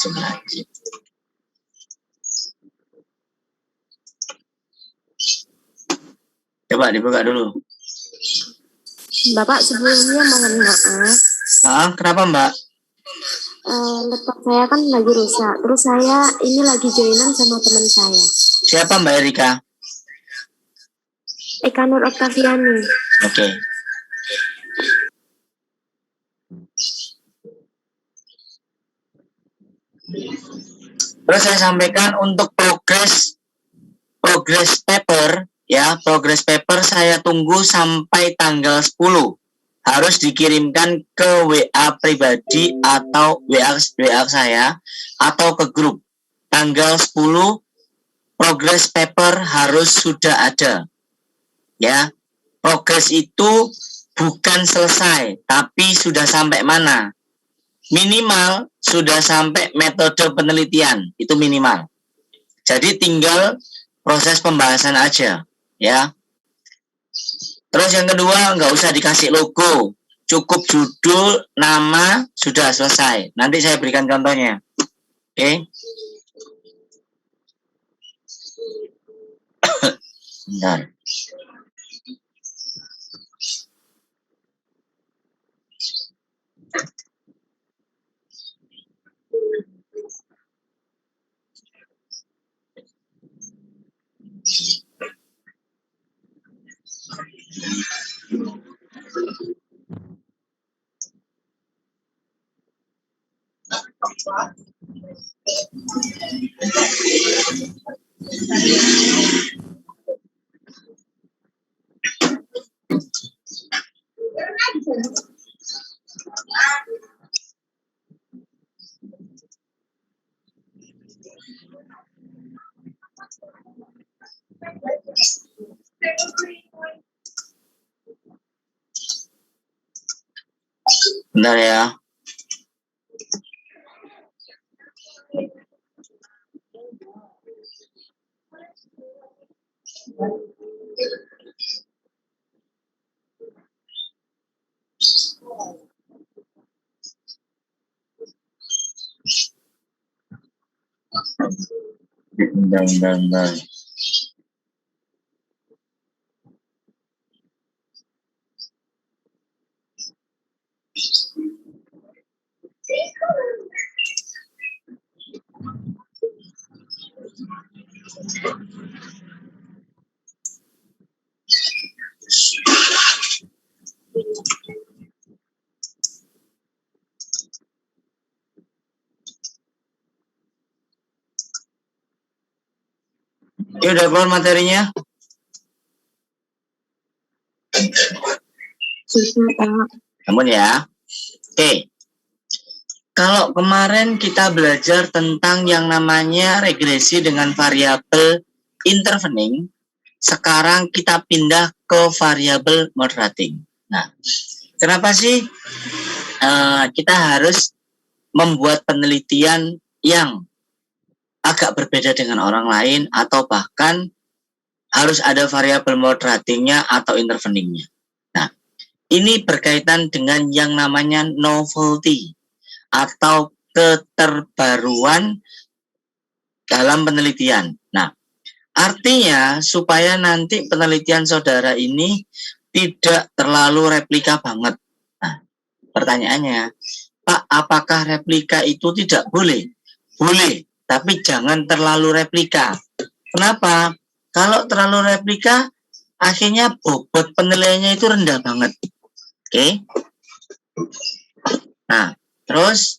Pinjam lagi. Coba dibuka dulu. Bapak, sebelumnya mohon maaf. Kenapa Mbak? Laptop saya kan lagi rusak. Terus saya ini lagi joinan sama teman saya. Siapa Mbak Erika? Eka Nur Oktaviani. Oke. Terus saya sampaikan untuk progress paper ya, progress paper saya tunggu sampai tanggal 10. Harus dikirimkan ke WA pribadi atau WA saya atau ke grup. Tanggal 10 progress paper harus sudah ada. Ya. Progress itu bukan selesai, tapi sudah sampai mana? Minimal sudah sampai metode penelitian, itu minimal. Jadi tinggal proses pembahasan aja, ya. Terus yang kedua, nggak usah dikasih logo, cukup judul, nama, sudah selesai. Nanti saya berikan contohnya. Oke. Bentar. Bentar ya. Bentar. Oke, udah keluar materinya? Namun ya. Oke. Kalau kemarin kita belajar tentang yang namanya regresi dengan variabel intervening, sekarang kita pindah ke variabel moderating. Nah, kenapa sih kita harus membuat penelitian yang agak berbeda dengan orang lain atau bahkan harus ada variabel moderatingnya atau interveningnya? Nah, ini berkaitan dengan yang namanya novelty atau keterbaruan dalam penelitian. Nah, artinya supaya nanti penelitian saudara ini tidak terlalu replika banget. Nah, pertanyaannya, Pak, apakah replika itu tidak boleh? Boleh, tapi jangan terlalu replika. Kenapa? Kalau terlalu replika, akhirnya bobot penilaiannya itu rendah banget. Oke? Nah, terus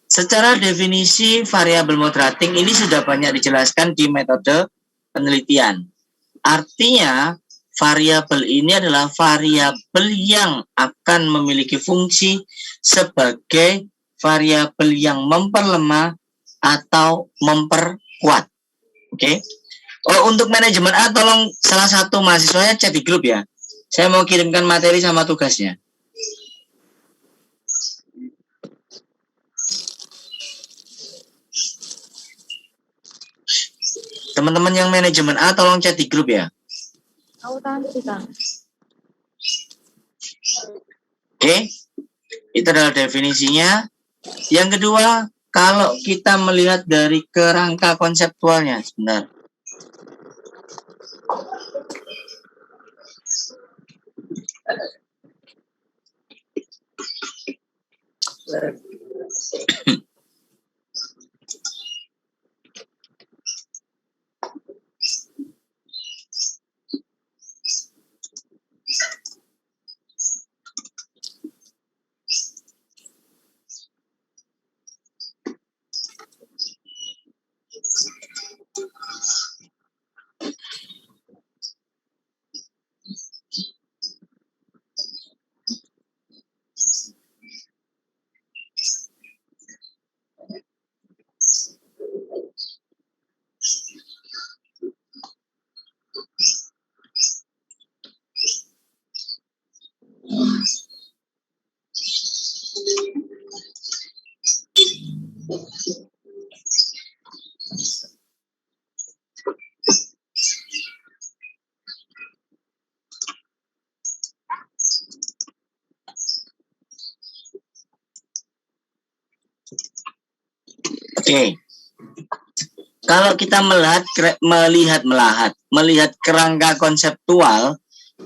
secara definisi variabel moderating ini sudah banyak dijelaskan di metode penelitian. Artinya, variabel ini adalah variabel yang akan memiliki fungsi sebagai variabel yang memperlemah atau memperkuat. Oke. Oh, untuk manajemen A, tolong salah satu mahasiswanya chat di grup ya. Saya mau kirimkan materi sama tugasnya. Teman-teman yang manajemen A, tolong chat di grup ya. Oke. Itu adalah definisinya. Yang kedua, kalau kita melihat dari kerangka konseptualnya, sebentar. Oke. Kalau kita melihat kerangka konseptual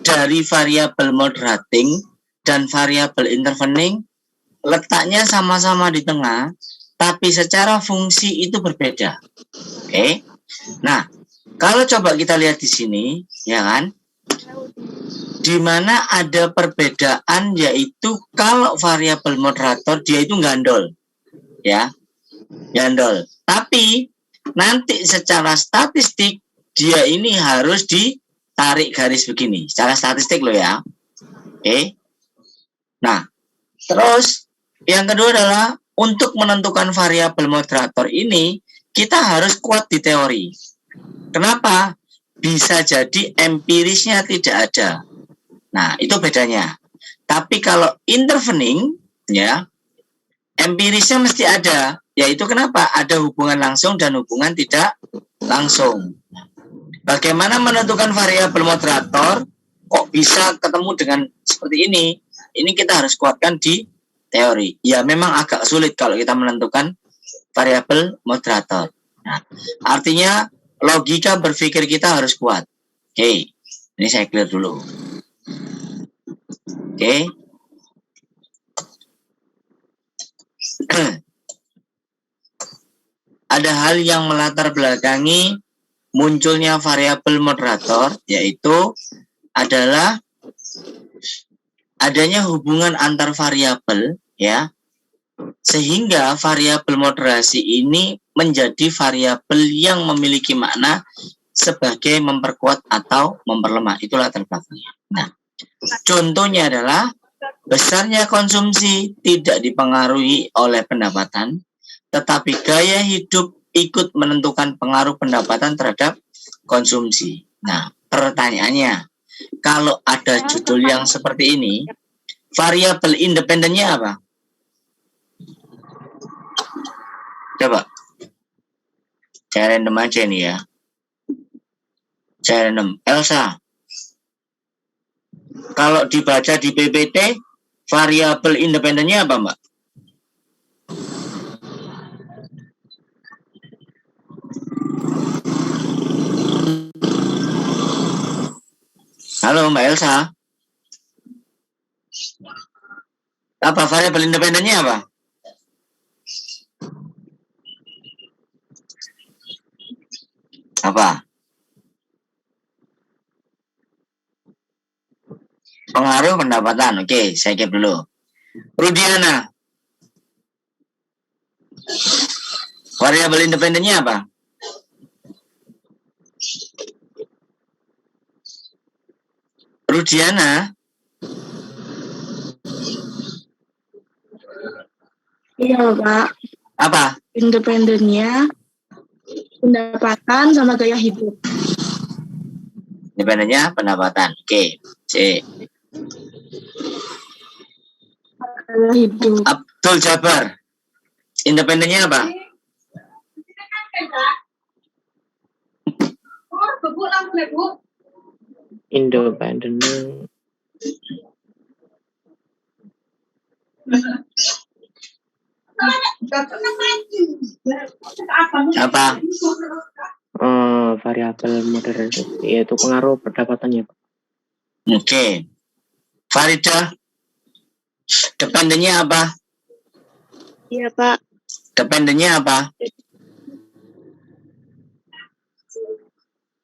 dari variabel moderating dan variabel intervening, letaknya sama-sama di tengah, tapi secara fungsi itu berbeda. Oke. Nah, kalau coba kita lihat di sini, ya kan? Di mana ada perbedaan, yaitu kalau variabel moderator dia itu gandol, ya, gandol. Tapi nanti secara statistik dia ini harus ditarik garis begini, secara statistik loh ya. Oke. Nah, terus yang kedua adalah untuk menentukan variabel moderator ini kita harus kuat di teori. Kenapa? Bisa jadi empirisnya tidak ada. Nah, itu bedanya. Tapi kalau intervening, ya, empirisnya mesti ada. Yaitu kenapa? Ada hubungan langsung dan hubungan tidak langsung. Bagaimana menentukan variabel moderator? Kok bisa ketemu dengan seperti ini? Ini kita harus kuatkan di teori. Ya, memang agak sulit kalau kita menentukan variabel moderator. Nah, artinya logika berpikir kita harus kuat. Oke, ini saya clear dulu. Oke. Ada hal yang melatar belakangi munculnya variabel moderator, yaitu adalah adanya hubungan antar variabel, ya, sehingga variabel moderasi ini menjadi variabel yang memiliki makna sebagai memperkuat atau memperlemah. Itu latar belakangnya. Nah, contohnya adalah besarnya konsumsi tidak dipengaruhi oleh pendapatan, tetapi gaya hidup ikut menentukan pengaruh pendapatan terhadap konsumsi. Nah, pertanyaannya, kalau ada judul yang seperti ini, variabel independennya apa? Coba. Saya random aja nih ya. Saya random. Elsa. Kalau dibaca di PPT, variabel independennya apa, Mbak? Halo, Mbak Elsa. Apa variabel independennya apa? Apa? Pengaruh pendapatan. Oke, saya keep dulu. Rudiana. Variabel independennya apa? Rudiana. Iya, Pak. Apa? Independennya pendapatan sama gaya hidup. Independennya pendapatan. Oke. C. Gaya hidup. Abdul Jabar. Independennya apa? Independennya Apa? Variabel modern yaitu pengaruh pendapatannya, Pak. Oke. Farida, dependennya apa? Iya, Pak. Dependennya apa?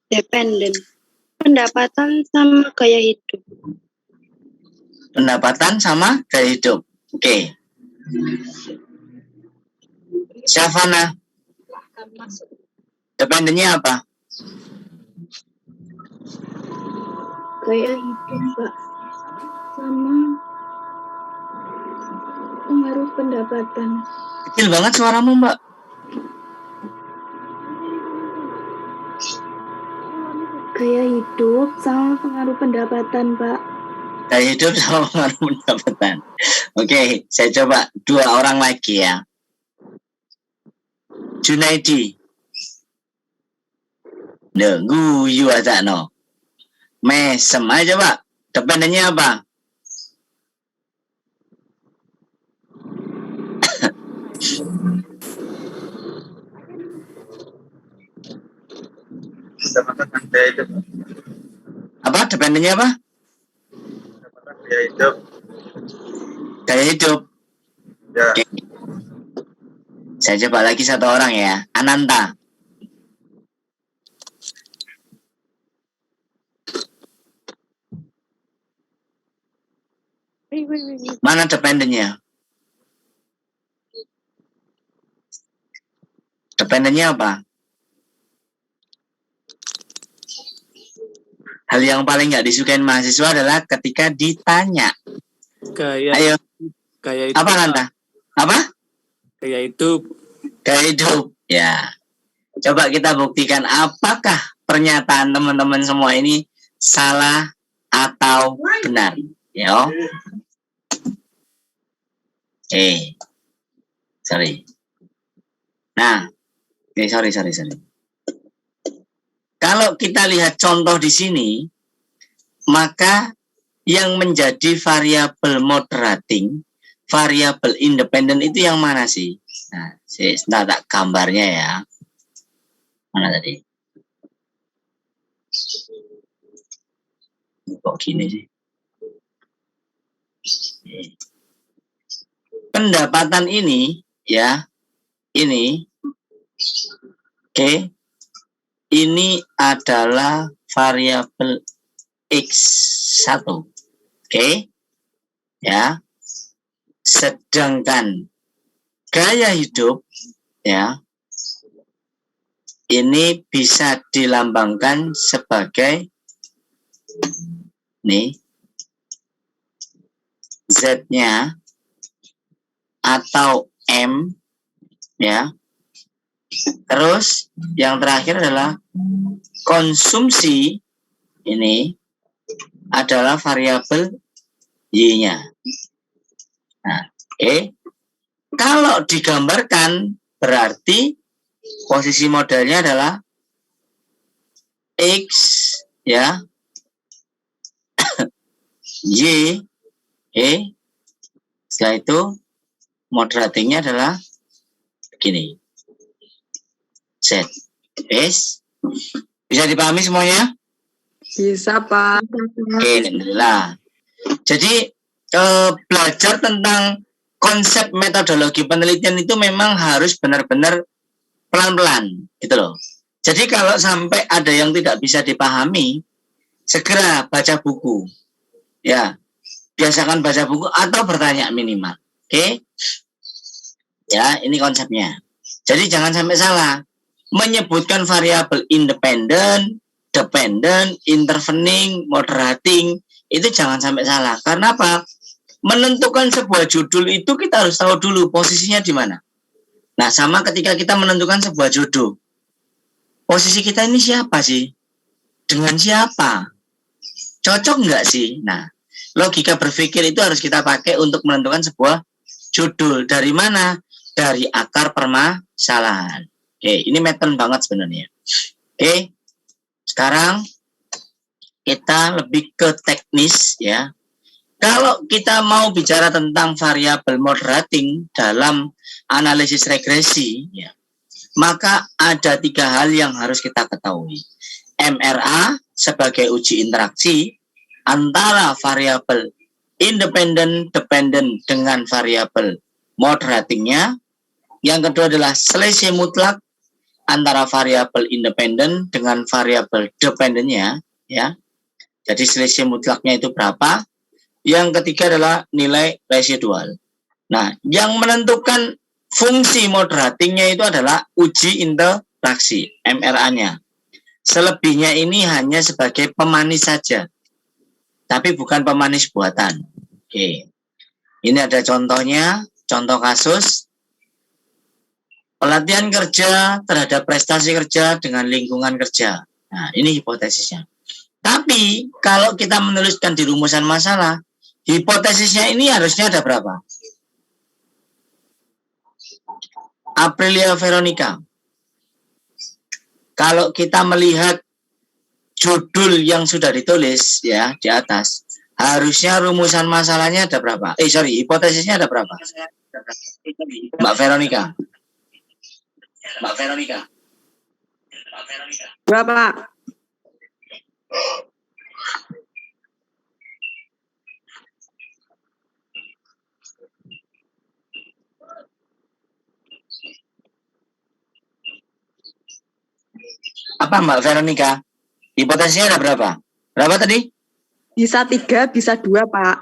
Dependen. Pendapatan sama gaya hidup. Pendapatan sama gaya hidup. Oke. Syafana, dependennya apa? Gaya hidup, Pak. Sama pengaruh pendapatan. Kecil banget suaramu, Mbak. Gaya hidup sama pengaruh pendapatan, Pak. Gaya hidup sama pengaruh pendapatan. Oke, saya coba 2 orang lagi ya. Junaidi. Guyu aja no. Mesem aja, Pak. Dependennya apa? Pendapatan gaya hidup. Apa? Dependennya apa? Pendapatan gaya hidup. Gaya hidup. Ya. Oke. Saya coba lagi 1 orang ya. Ananta. Mana dependennya? Dependennya apa? Hal yang paling nggak disukain mahasiswa adalah ketika ditanya. Gaya Ayo, hidup. apa Nanta? Apa? Gaya hidup. Gaya hidup. Ya. Coba kita buktikan apakah pernyataan teman-teman semua ini salah atau benar. Yo. Sorry. Nah, sorry. Kalau kita lihat contoh di sini, maka yang menjadi variabel moderating, variabel independen itu yang mana sih? Nah, sebentar tak gambarnya ya. Mana tadi? Kok gini sih? Pendapatan ini, ya, ini, oke. Ini adalah variabel X1. Oke. Ya. Sedangkan gaya hidup ya ini bisa dilambangkan sebagai nih Z-nya atau M ya. Terus yang terakhir adalah konsumsi, ini adalah variabel Y-nya. Nah, oke. Kalau digambarkan berarti posisi modelnya adalah X ya, Y, setelah itu moderatingnya adalah begini. Z. Bisa dipahami semuanya? Bisa, Pak. Oke, alhamdulillah. Jadi belajar tentang konsep metodologi penelitian itu memang harus benar-benar pelan-pelan, gitu loh. Jadi kalau sampai ada yang tidak bisa dipahami, segera baca buku. Ya, biasakan baca buku atau bertanya minimal. Oke? Ya, ini konsepnya. Jadi jangan sampai salah. Menyebutkan variabel independen, dependent, intervening, moderating, itu jangan sampai salah. Karena apa? Menentukan sebuah judul itu kita harus tahu dulu posisinya di mana. Nah, sama ketika kita menentukan sebuah judul. Posisi kita ini siapa sih? Dengan siapa? Cocok nggak sih? Nah, logika berpikir itu harus kita pakai untuk menentukan sebuah judul. Dari mana? Dari akar permasalahan. Oke, ini meten banget sebenarnya. Oke, sekarang kita lebih ke teknis ya. Kalau kita mau bicara tentang variabel moderating dalam analisis regresi, ya, maka ada 3 hal yang harus kita ketahui. MRA sebagai uji interaksi antara variabel independent dependent dengan variabel moderatingnya. Yang kedua adalah selisih mutlak antara variabel independent dengan variabel dependentnya, ya. Jadi selisih mutlaknya itu berapa? Yang ketiga adalah nilai residual. Nah, yang menentukan fungsi moderatingnya itu adalah uji interaksi, MRA-nya. Selebihnya ini hanya sebagai pemanis saja, tapi bukan pemanis buatan. Oke. Ini ada contohnya, contoh kasus. Pelatihan kerja terhadap prestasi kerja dengan lingkungan kerja. Nah, ini hipotesisnya. Tapi, kalau kita menuliskan di rumusan masalah, hipotesisnya ini harusnya ada berapa? Aprilia Veronica. Kalau kita melihat judul yang sudah ditulis ya di atas, harusnya rumusan masalahnya ada berapa? Hipotesisnya ada berapa? Mbak Veronica. Mbak Veronica. Berapa? Apa Mbak Veronica? Hipotesisnya ada berapa? Berapa tadi? Bisa 3, bisa 2, Pak.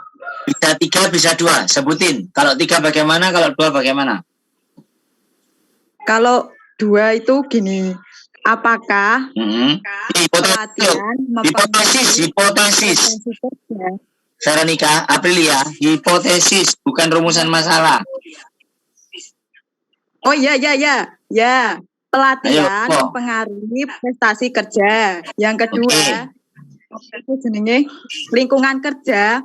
Bisa 3, bisa 2. Sebutin. Kalau 3 bagaimana, kalau 2 bagaimana? Kalau 2 itu gini, apakah pelatihan hipotesis. Veronica, Aprilia, hipotesis, bukan rumusan masalah. Oh ya. Pelatihan mempengaruhi prestasi kerja. Yang kedua, itu jenenge lingkungan kerja.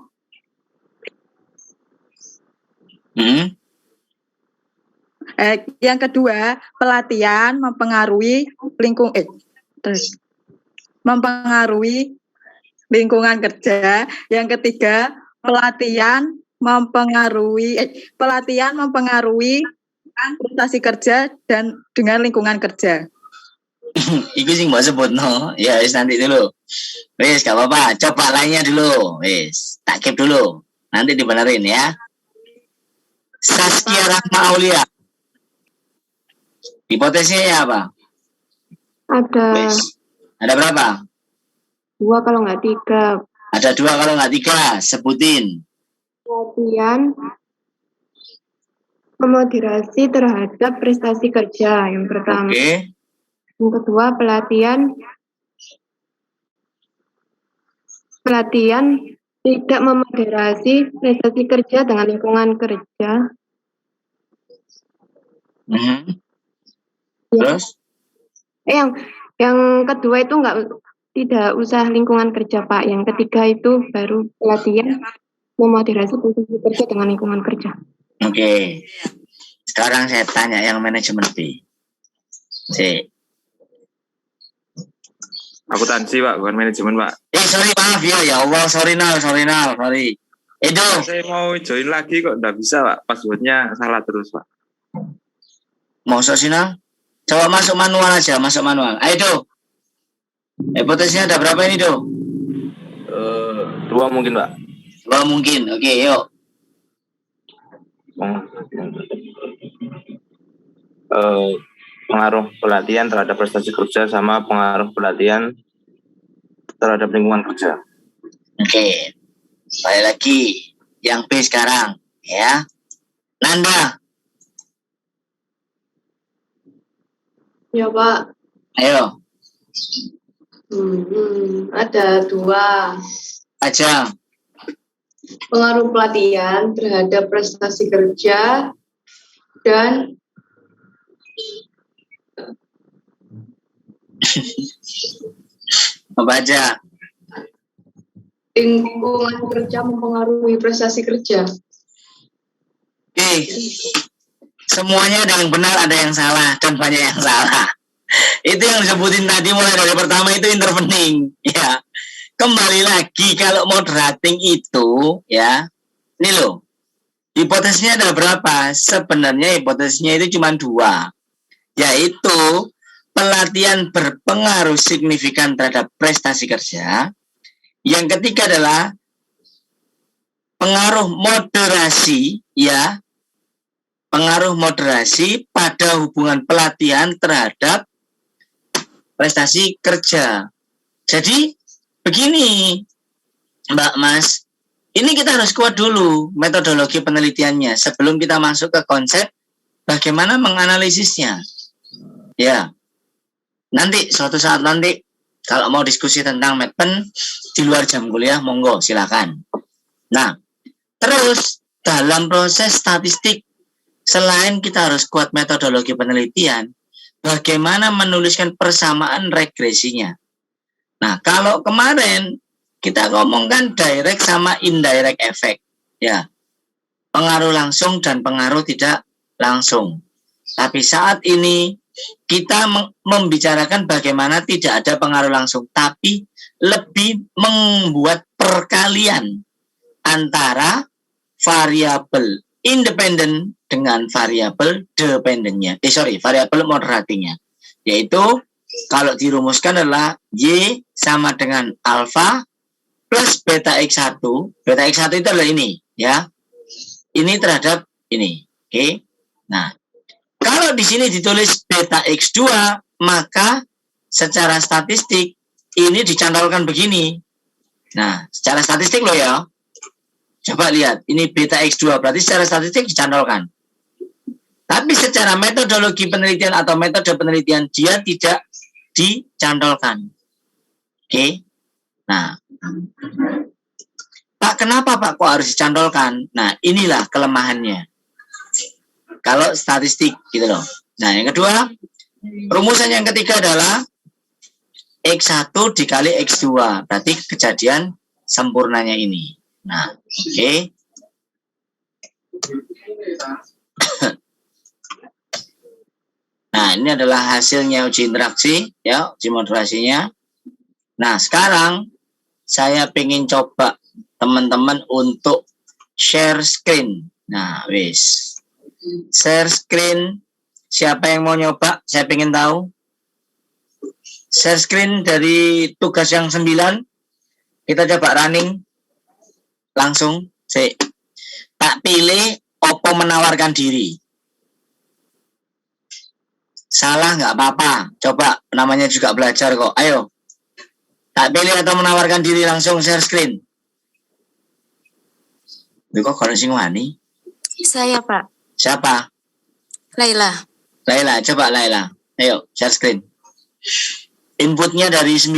Yang kedua, pelatihan mempengaruhi lingkungan kerja. Yang ketiga, pelatihan mempengaruhi prestasi kerja dan dengan lingkungan kerja. Iku sing mbak sebut no. Ya wis nanti dulu. Wis gak apa-apa. Coba lainnya dulu. Wis tak keep dulu. Nanti dibenerin ya. Saskia Rahma Aulia. Hipotesisnya apa? Ada Wis. Ada berapa? 2 kalau nggak 3. Ada 2 kalau nggak 3. Sebutin. Pelatihan memoderasi terhadap prestasi kerja yang pertama. Oke. Yang kedua, pelatihan tidak memoderasi prestasi kerja dengan lingkungan kerja. Terus? Yang kedua itu tidak usah lingkungan kerja, Pak. Yang ketiga itu baru pelatihan memoderasi prestasi kerja dengan lingkungan kerja. Oke. Sekarang saya tanya yang manajemen B. C. Akuntansi, Pak, bukan manajemen, Pak. Sorry, maaf ya Allah, sorry Nal. Edo. Saya mau join lagi kok nggak bisa, Pak. Passwordnya salah terus, Pak. Mau sih Nal? Coba masuk manual aja, Ayo Do. Hipotesisnya ada berapa ini Do? 2 mungkin, Pak. 2 mungkin, oke yuk. Pengaruh pelatihan terhadap prestasi kerja sama pengaruh pelatihan terhadap lingkungan kerja. Oke. Balik lagi yang B sekarang ya. Nanda. Ya, Pak. Ayo. Ada 2. Aja. Pengaruh pelatihan terhadap prestasi kerja dan Apa aja? lingkungan kerja mempengaruhi prestasi kerja. Oke. Semuanya ada yang benar, ada yang salah, dan banyak yang salah. Itu yang disebutin tadi mulai dari pertama itu intervening, ya. kembali lagi kalau moderating itu ya, ini loh, hipotesisnya ada berapa? Sebenarnya hipotesisnya itu cuma 2, yaitu pelatihan berpengaruh signifikan terhadap prestasi kerja. Yang ketiga adalah pengaruh moderasi, ya, pengaruh moderasi pada hubungan pelatihan terhadap prestasi kerja. Jadi begini, Mbak Mas, ini kita harus kuat dulu metodologi penelitiannya sebelum kita masuk ke konsep bagaimana menganalisisnya. Ya, nanti suatu saat nanti kalau mau diskusi tentang Medpen di luar jam kuliah, monggo silakan. Nah, terus dalam proses statistik, selain kita harus kuat metodologi penelitian, bagaimana menuliskan persamaan regresinya. Nah, kalau kemarin kita ngomongkan direct sama indirect effect, ya, pengaruh langsung dan pengaruh tidak langsung. Tapi saat ini kita membicarakan bagaimana tidak ada pengaruh langsung, tapi lebih membuat perkalian antara variabel independen dengan variabel dependennya. Variabel moderatingnya. Yaitu kalau dirumuskan adalah Y sama dengan alfa plus beta X1. Beta X1 itu adalah ini, ya. Ini terhadap ini. Oke. Nah, kalau di sini ditulis beta X2, maka secara statistik ini dicantolkan begini. Nah, secara statistik loh ya. Coba lihat, ini beta X2, berarti secara statistik dicantolkan. Tapi secara metodologi penelitian atau metode penelitian, dia tidak dicantolkan. Oke. Nah, Pak, kenapa Pak kok harus dicantolkan? Nah, inilah kelemahannya. Kalau statistik gitu loh. Nah, yang kedua, rumusan yang ketiga adalah X1 dikali X2. Berarti kejadian sempurnanya ini. Nah, oke. Nah, ini adalah hasilnya uji interaksi, ya, uji moderasinya. Nah, sekarang saya pengen coba teman-teman untuk share screen. Nah, wis. Share screen. Siapa yang mau nyoba? Saya pengen tahu. Share screen dari tugas yang 9. Kita coba running. Langsung. Tak pilih Oppo menawarkan diri. Salah nggak apa-apa. Coba, namanya juga belajar kok. Ayo. Tak pilih atau menawarkan diri, langsung share screen. Kok kalau sing wani? Saya, Pak. Siapa? Laila. Laila, coba Laila. Ayo, share screen. Inputnya dari 9.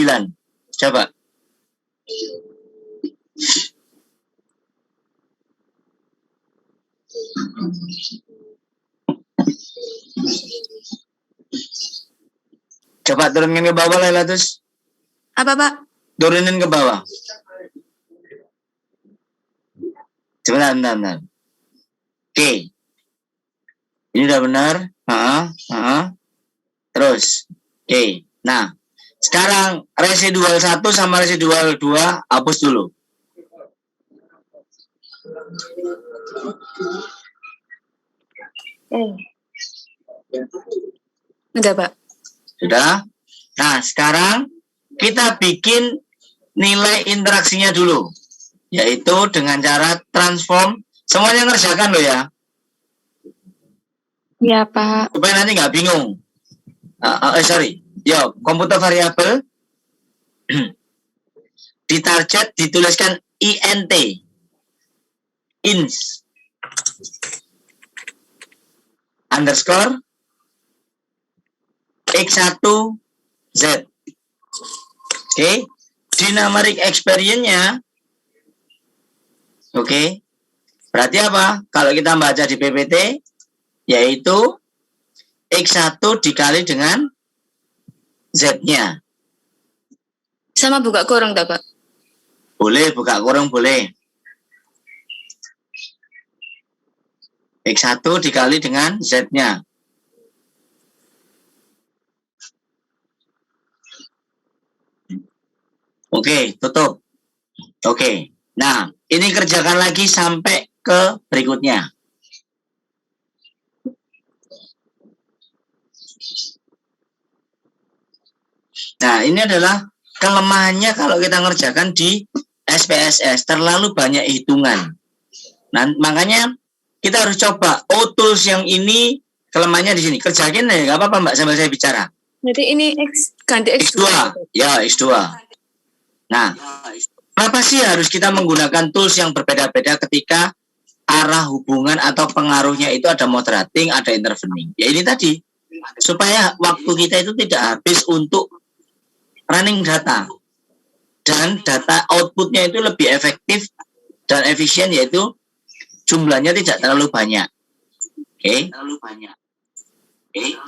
Coba. Coba turunin ke bawah Laila terus. Apa, Pak? Turunin ke bawah. Bentar. Oke. Ini udah benar. Terus. Oke. Nah, sekarang residual 1 sama residual 2 hapus dulu. Udah, Pak. Sudah? Nah, sekarang kita bikin nilai interaksinya dulu. Yaitu dengan cara transform. Semuanya ngerjakan loh ya. Ya, Pak. Supaya nanti nggak bingung. Yo, komputer variabel. Di target dituliskan INT. Ins. Underscore. X1 Z. Oke. Dynamic experience-nya. Oke. Berarti apa? Kalau kita baca di PPT, yaitu X1 dikali dengan Z-nya. Sama buka kurung, tak, Pak? Boleh, buka kurung boleh. X1 dikali dengan Z-nya. Oke, tutup. Oke. Nah, ini kerjakan lagi sampai ke berikutnya. Nah, ini adalah kelemahannya kalau kita ngerjakan di SPSS, terlalu banyak hitungan. Nah, makanya kita harus coba. Oh, tools yang ini kelemahannya di sini. Kerjain ya, nggak apa-apa Mbak sambil saya bicara. Berarti ini ganti X2. X2. Ya, X2. Nah, kenapa sih harus kita menggunakan tools yang berbeda-beda ketika arah hubungan atau pengaruhnya itu ada moderating, ada intervening? Ya ini tadi, supaya waktu kita itu tidak habis untuk running data. Dan data outputnya itu lebih efektif dan efisien, yaitu jumlahnya tidak terlalu banyak. Oke. Terlalu banyak. Oke.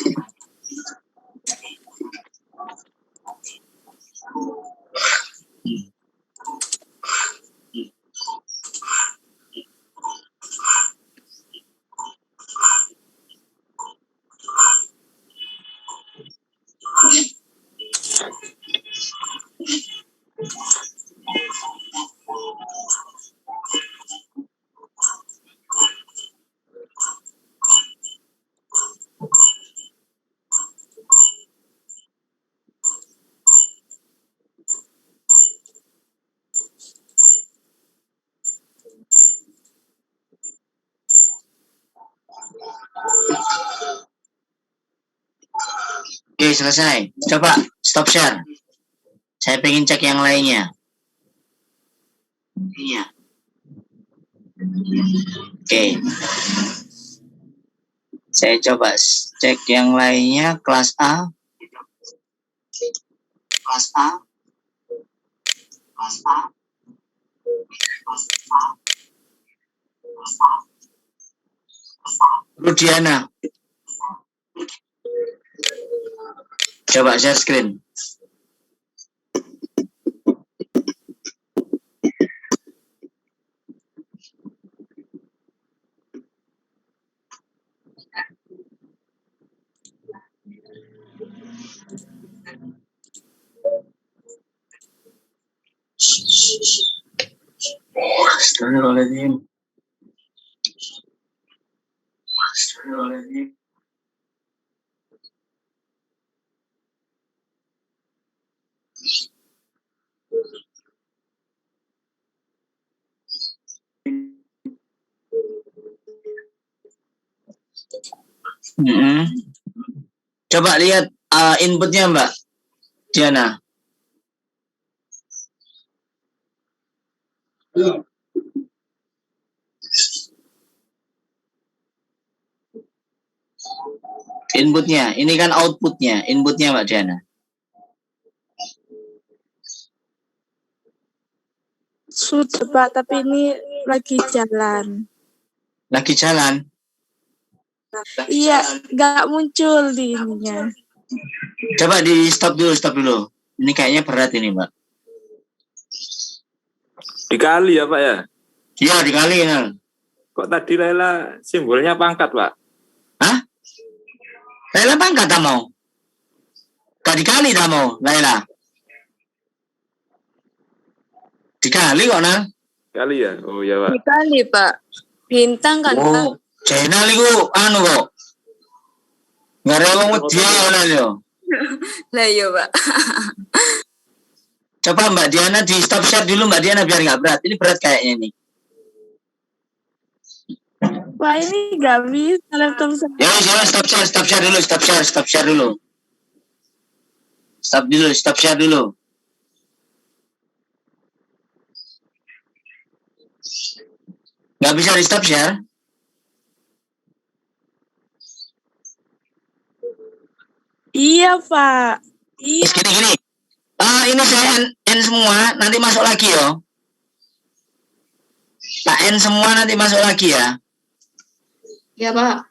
Oke, selesai. Coba stop share. Saya pengen cek yang lainnya. Iya. Oke. Saya coba cek yang lainnya, kelas A. Kelas A. Kelas A. Kelas A. Kelas A. Rudiana. Coba share screen. Astagfirullahaladzim. Astagfirullahaladzim. Coba lihat inputnya Mbak Diana. Inputnya, ini kan outputnya, inputnya Mbak Diana. Sudah Pak, tapi ini lagi jalan. Lagi jalan? Iya, nggak muncul di ininya. Coba di stop dulu. Ini kayaknya berat ini Mbak. Dikali ya Pak ya? Iya dikali ya. Kok tadi Laila simbolnya pangkat Pak? Hah? Laila pangkat tak mau? Gak dikali tak mau Laila? Dikali kok Nal? Kali ya? Oh ya Pak. Dikali Pak. Bintang kan Pak. Oh, channel itu anu kok. Nggak ada orang dia Nal yo. Lah iya Pak. Coba Mbak Diana di stop share dulu Mbak Diana biar nggak berat. Ini berat kayaknya ini. Wah, ini nggak bisa laptop saya. Ya, stop share dulu. Stop share dulu. Nggak bisa di stop share? Iya Pak. Iya. Gini. Ini saya N semua, nanti masuk lagi yo. Pak N semua nanti masuk lagi ya. Ya, Pak.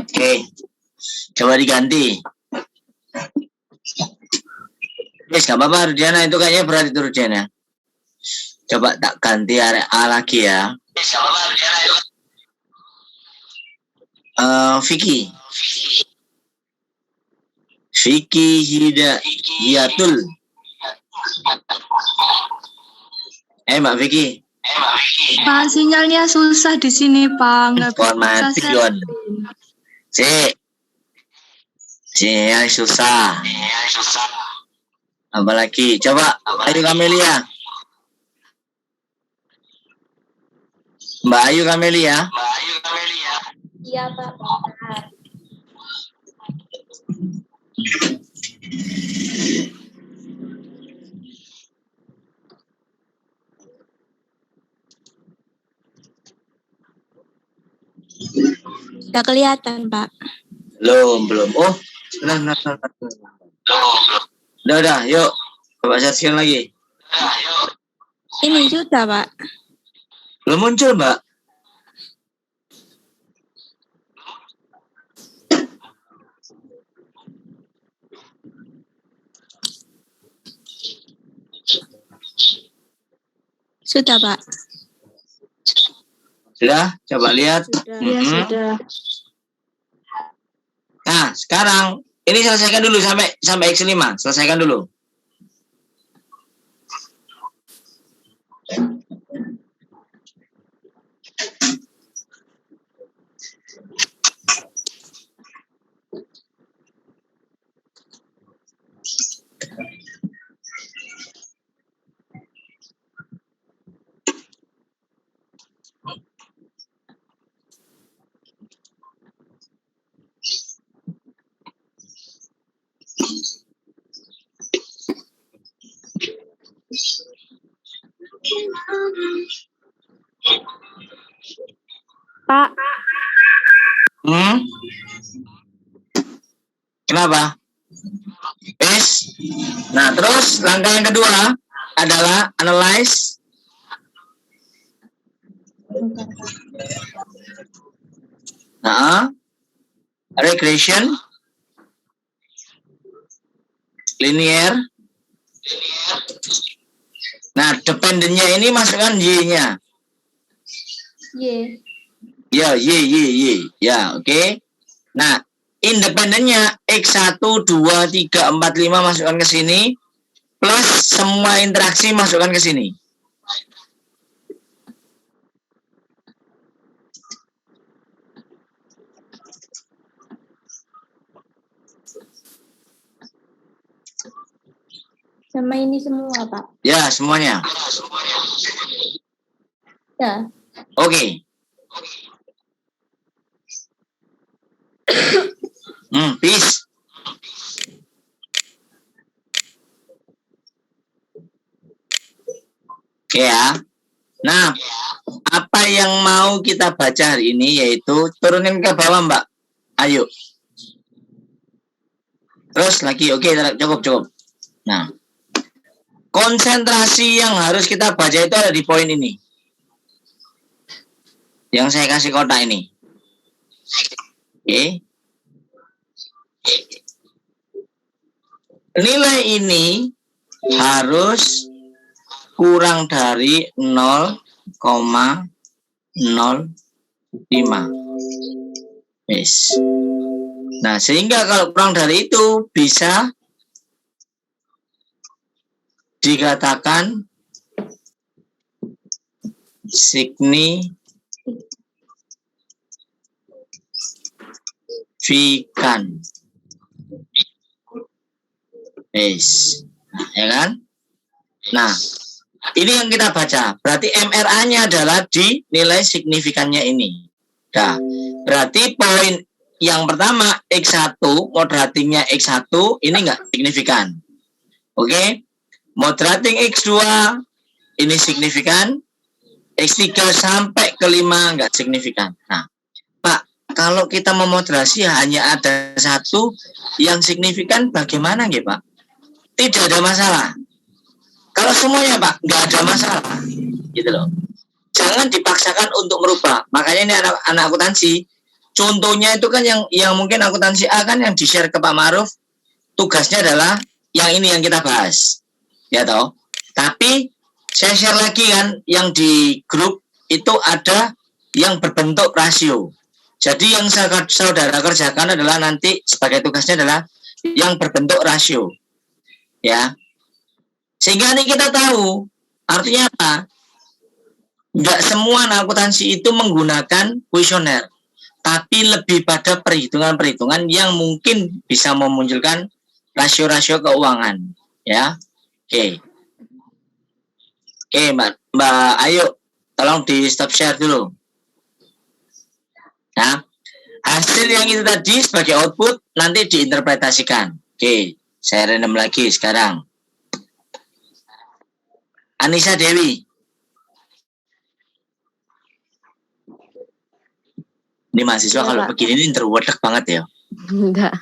Oke, coba diganti. Guys, gak apa-apa Rudiana, itu kayaknya berat itu Rudiana. Coba tak ganti area A lagi ya. Vicky. Vicky Hidayatul. Mbak Vicky. Pak, sinyalnya susah di sini, Pak. Nggak Pohon mati, Jon. Sinyal susah. Apalagi? Coba, Ayu Kamelia. Mbak Ayu Kamelia. Iya, Pak. Nggak kelihatan, Pak. Belum. Oh, benar. Udah, yuk. Coba searching lagi. Ini sudah, Pak. Belum muncul, Mbak. Sudah, Pak. Sudah? Coba lihat. Ya, sudah. Nah, sekarang ini selesaikan dulu sampai X5. Selesaikan dulu. Pak, Kenapa? Yes. Nah, terus langkah yang kedua adalah analyze. Regression, linear. Nah, dependennya ini masukkan Y-nya. Y. Ya, Y. Ya, oke. Nah, independennya X1, 2, 3, 4, 5 masukkan ke sini. Plus semua interaksi masukkan ke sini. Sama ini semua, Pak. Ya, semuanya. Ya. Oke. Peace. Oke ya. Nah, apa yang mau kita baca hari ini yaitu turunin ke bawah, Mbak. Ayo. Terus lagi, oke, cukup. Nah, konsentrasi yang harus kita baca itu ada di poin ini. Yang saya kasih kotak ini. Oke. Nilai ini harus kurang dari 0,05. Yes. Nah, sehingga kalau kurang dari itu bisa dikatakan signifikan. Yes. Ya kan? Nah, ini yang kita baca. Berarti MRA-nya adalah di nilai signifikannya ini. Nah, berarti poin yang pertama X1 moderatingnya X1 ini enggak signifikan. Oke. Moderating X2 ini signifikan. X3 sampai ke 5 enggak signifikan. Nah, Pak, kalau kita memoderasi hanya ada satu yang signifikan bagaimana nggih, Pak? Tidak ada masalah. Kalau semuanya, Pak, nggak ada masalah. Gitu loh. Jangan dipaksakan untuk merubah. Makanya ini anak akuntansi. Contohnya itu kan yang mungkin akuntansi A kan yang di-share ke Pak Ma'ruf, tugasnya adalah yang ini yang kita bahas. Ya toh. Tapi saya share lagi kan yang di grup itu ada yang berbentuk rasio. Jadi yang saudara kerjakan adalah nanti sebagai tugasnya adalah yang berbentuk rasio. Ya. Sehingga ini kita tahu artinya apa? Enggak semua anak akuntansi itu menggunakan kuesioner, tapi lebih pada perhitungan-perhitungan yang mungkin bisa memunculkan rasio-rasio keuangan, ya. Oke. Oke, Mbak Ayu, tolong di stop share dulu. Nah, hasil yang itu tadi sebagai output nanti diinterpretasikan. Oke, saya random lagi sekarang. Anissa Dewi. Ini mahasiswa Ya, kalau Pak. begini ini terwedek banget ya. Enggak.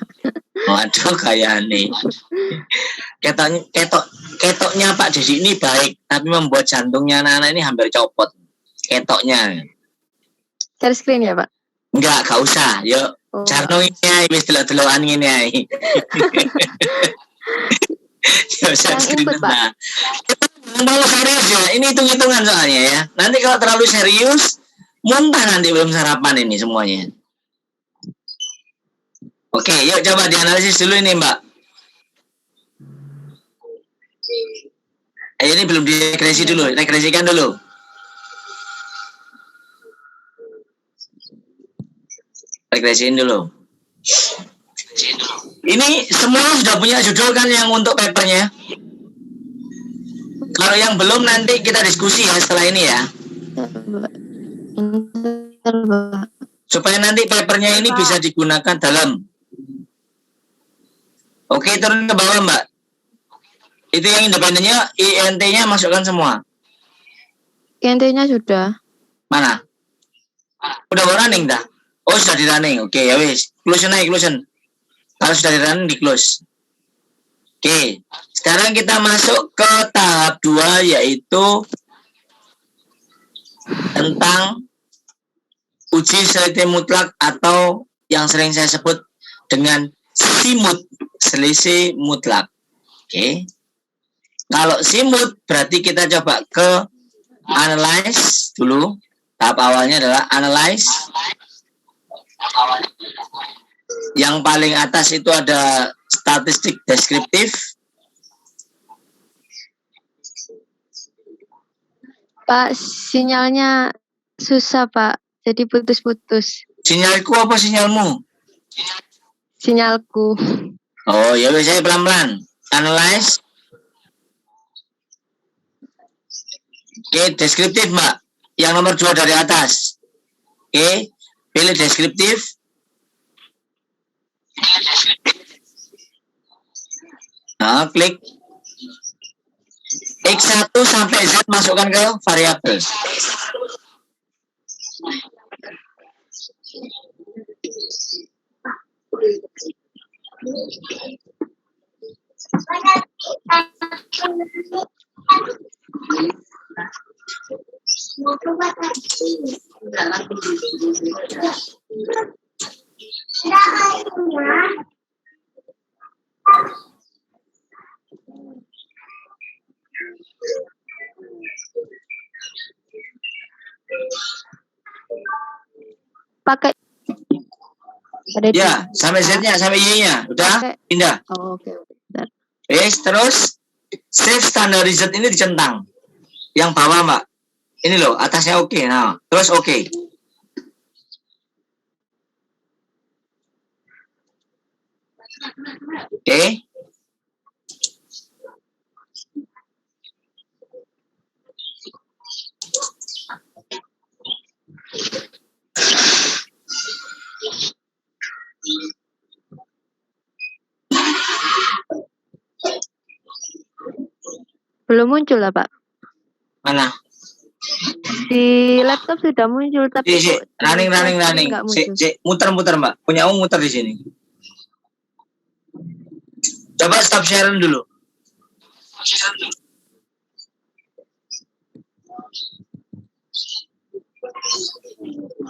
Waduh, kayak nih. Ketoknya Pak Dedi ini baik, tapi membuat jantungnya anak-anak ini hampir copot. Ketoknya. Share screen ya, Pak? Enggak, gak usah. Yuk, Oh. jarno ini aja, wis delok-delokan ini aja. Yuk, share Yang screen input, Pak. nah. Mau serius ya, ini hitung-hitungan soalnya ya. Nanti kalau terlalu serius, muntah nanti belum sarapan ini semuanya. Oke, yuk coba dianalisis dulu ini, Mbak. Ini belum diregresi dulu, regresikan dulu. Regresiin dulu. Ini semua sudah punya judul kan yang untuk papernya? Kalau yang belum nanti kita diskusi ya setelah ini ya. Supaya nanti papernya ini bisa digunakan dalam. Oke, turun ke bawah, Mbak. Itu yang independennya, INT-nya masukkan semua. INT-nya sudah. Mana? Udah running dah? Oh, sudah di running. Oke, ya wis. Close naik, close. Kalau sudah di running, di close. Oke. Sekarang kita masuk ke tahap 2, yaitu tentang uji selisih mutlak atau yang sering saya sebut dengan simut, selisih mutlak. Oke. Kalau simut berarti kita coba ke analyze dulu. Tahap awalnya adalah analyze. Yang paling atas itu ada statistik deskriptif. Pak, sinyalnya susah, Pak. Jadi putus-putus. Sinyalku apa sinyalmu? Sinyalku. Oh, ya wis, saya pelan-pelan. Analyze. Oke, deskriptif, Mbak. Yang nomor 2 dari atas. Oke, pilih deskriptif. Nah, klik. X1 sampai Z masukkan ke variabel. Pakai. Ada di- Ya, sampai Z-nya, sampai Y-nya. Udah? Pakai. Pindah. Oh, oke. Bentar. Terus save standar result ini dicentang. Yang bawah, Mbak. Ini loh, atasnya oke. Nah, terus oke. Oke. belum muncul lah Pak. Mana? Di laptop sudah muncul tapi Si, kok di running. nggak muncul. Muter Mbak. Punya muter di sini. Coba stop share dulu.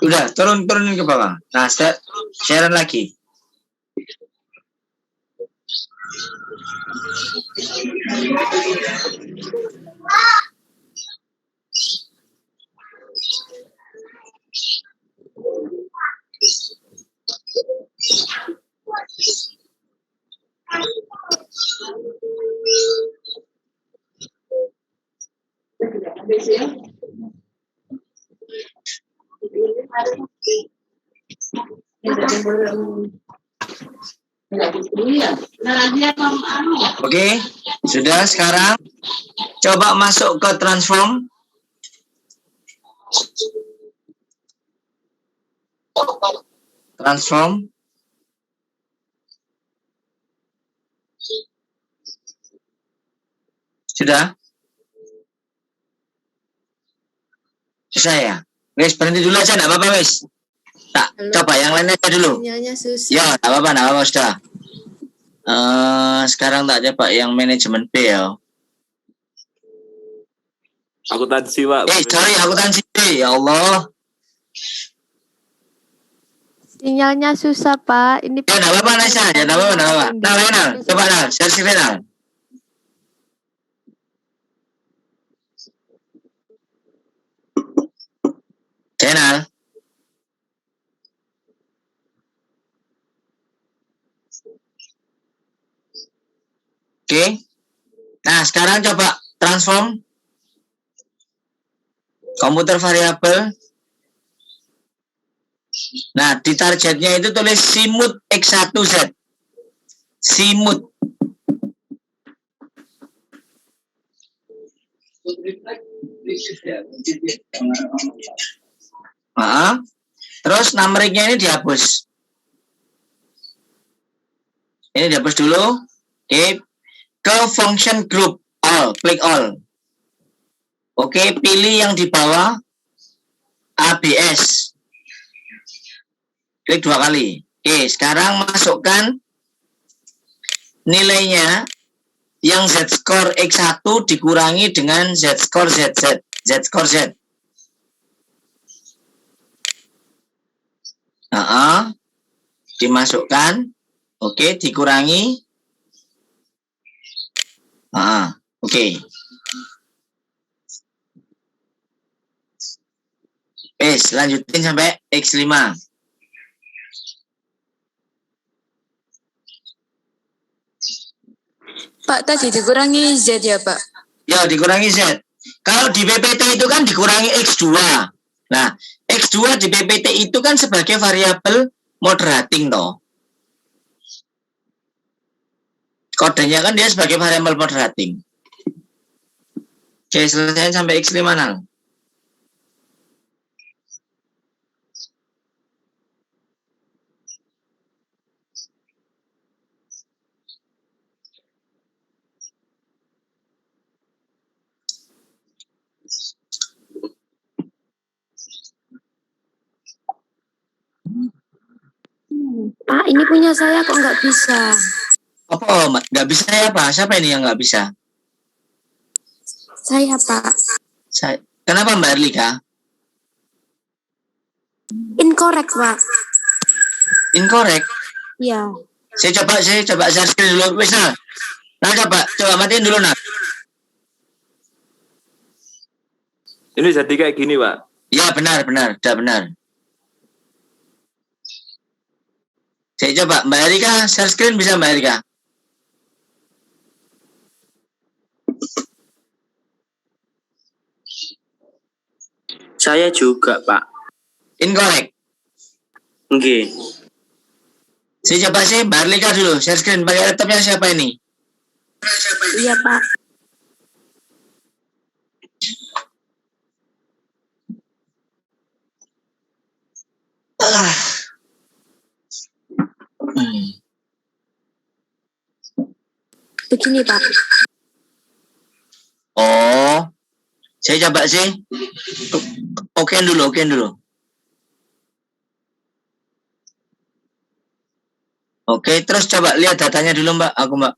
Udah, turunin ke bawah. Nah, share lagi. Oke, sudah. Sekarang coba masuk ke transform. Sudah? Susah ya? Guys, berhenti dulu aja, enggak apa-apa, guys. Tak, coba yang lainnya aja dulu. Sinyalnya susah. Ya, enggak apa-apa, sudah. Sekarang tak coba yang manajemen B ya. Akuntansi, Pak. Sorry, akuntansi B, ya Allah. Sinyalnya susah Pak. Ini Ya, enggak apa-apa, Nasa. Ya, enggak apa-apa. Nah, coba nah, share screen nah. Channel. Oke. Nah, sekarang coba transform komputer variabel. Nah, di targetnya itu tulis simut X1Z. Simut. Terus numericnya ini dihapus. Ini dihapus dulu. Oke. Ke function group all, klik all. Oke, pilih yang di bawah ABS. Klik 2 kali. Oke, sekarang masukkan nilainya yang Z-score X1 dikurangi dengan Z-score ZZ. Z-score Z. Dimasukkan. Oke, dikurangi. Oke. Lanjutin sampai X5. Pak, tadi dikurangi Z ya, Pak? Ya, dikurangi Z. Kalau di PPT itu kan dikurangi X2. Nah, X2 di PPT itu kan sebagai variabel moderating toh. Kodenya kan dia sebagai variabel moderating. Oke, selesai sampai X5 nang. Pak, ini punya saya kok nggak bisa. Apa? Nggak bisa ya, Pak? Siapa ini yang nggak bisa? Saya, Pak. Kenapa Mbak Erlika? Incorrect, Pak. Incorrect? Iya. Saya coba share screen dulu. Wis, nah. Coba matiin dulu, nah. Ini jadi kayak gini, Pak. Ya, benar. Udah benar. Saya coba, Mbak Erika, share screen bisa Mbak Erika? Saya juga, Pak. Incorrect. Oke. Saya coba sih, Mbak Erika dulu, share screen. Pakai laptopnya siapa ini? Iya, Pak. Saya coba sih. Oke dulu. Oke, terus coba lihat datanya dulu Mbak, Mbak.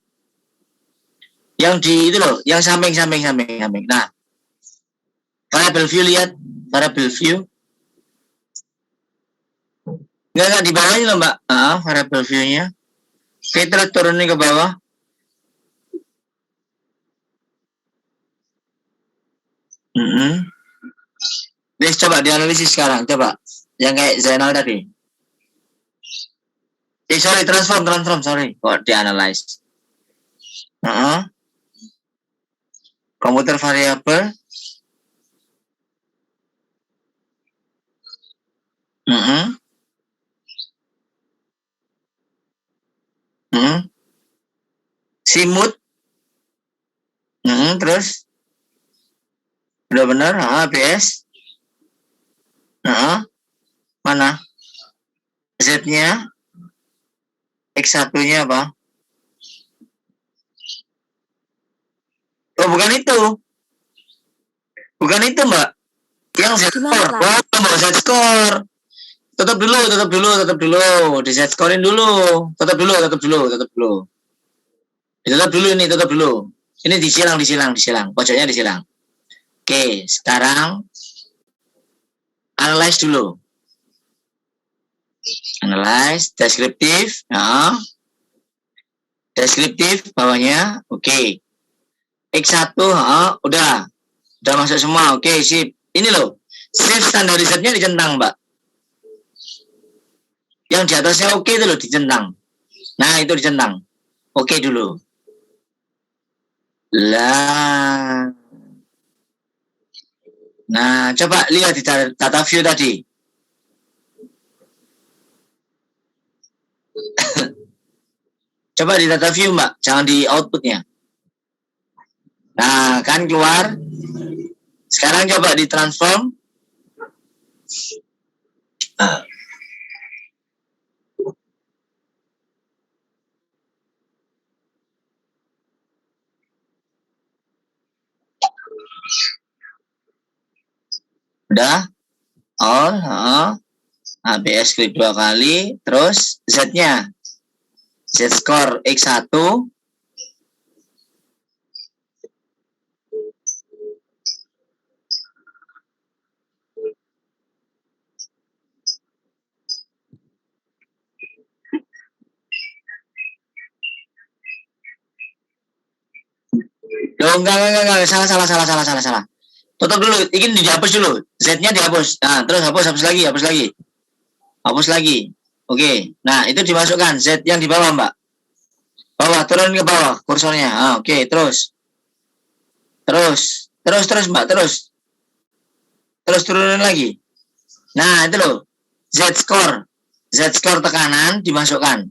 Yang di itu loh, yang samping. Nah, variable view lihat, variable view. Enggak di bawahnya loh Mbak. Variable view-nya. Oke, terus turunin ke bawah. Terus coba dianalisis sekarang, coba. Yang kayak Zainal tadi. Transform, sorry. Kok dianalyze. Komputer variabel. Simut. Terus. Udah benar, BS. Mana? Z-nya. X1-nya apa? Oh, bukan itu. Bukan itu, Mbak. Yang Z-score. Oh, Mbak, Z-score. Tetap dulu. Di Z-scorein dulu. Tetap dulu. Tetap dulu. Ini disilang. Pojoknya disilang. Oke, sekarang analyze dulu. Analyze, deskriptif. Deskriptif bawahnya. Oke. X1, udah masuk semua. Oke, sip. Ini loh, shift standarisasinya dicentang, Mbak. Yang di atasnya oke itu loh, dicentang. Nah, itu dicentang. Oke dulu. Lah. Nah, coba lihat di data view tadi. Coba di data view, Mbak. Jangan di outputnya. Nah, kan keluar. Sekarang coba ditransform. Udah. All. ABS klik 2 kali. Terus Z-nya. Z-score X1. Loh, enggak. Salah. Tutup dulu. Ini dihapus dulu. Z-nya dihapus. Nah, terus hapus lagi. Oke. Nah, itu dimasukkan. Z yang di bawah, Mbak. Bawah, turun ke bawah kursornya. Oke, terus. Terus, Mbak. Terus turunin lagi. Nah, itu loh. Z-score tekanan dimasukkan.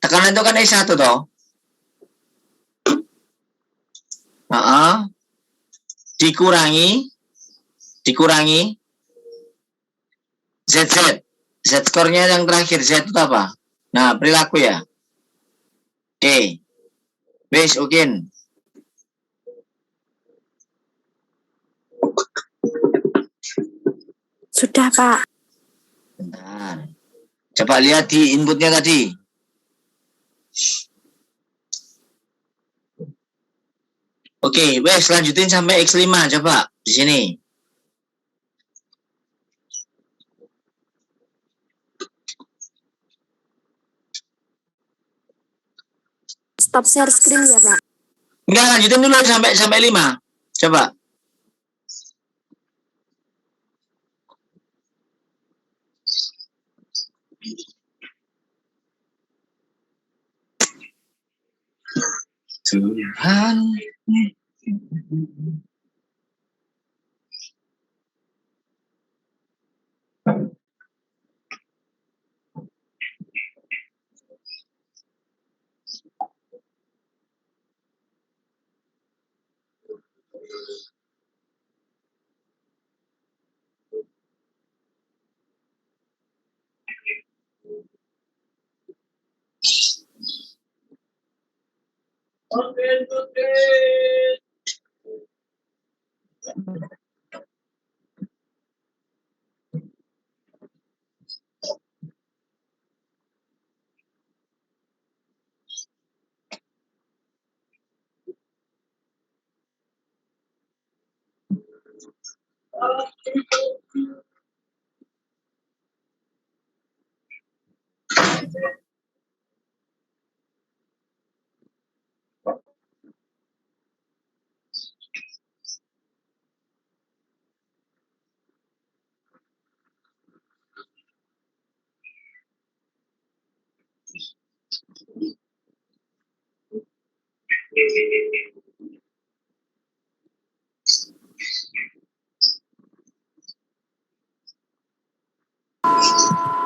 Tekanan itu kan X1 toh. Dikurangi Z-score-nya yang terakhir. Z itu apa? Nah, perilaku ya. Oke. Wes, oke. Sudah, Pak. Bentar. Coba lihat di inputnya tadi. Oke, wes lanjutin sampai X5 coba di sini. Stop share screen ya, Pak. Enggak, lanjutin dulu sampai 5. Coba. Tuhan.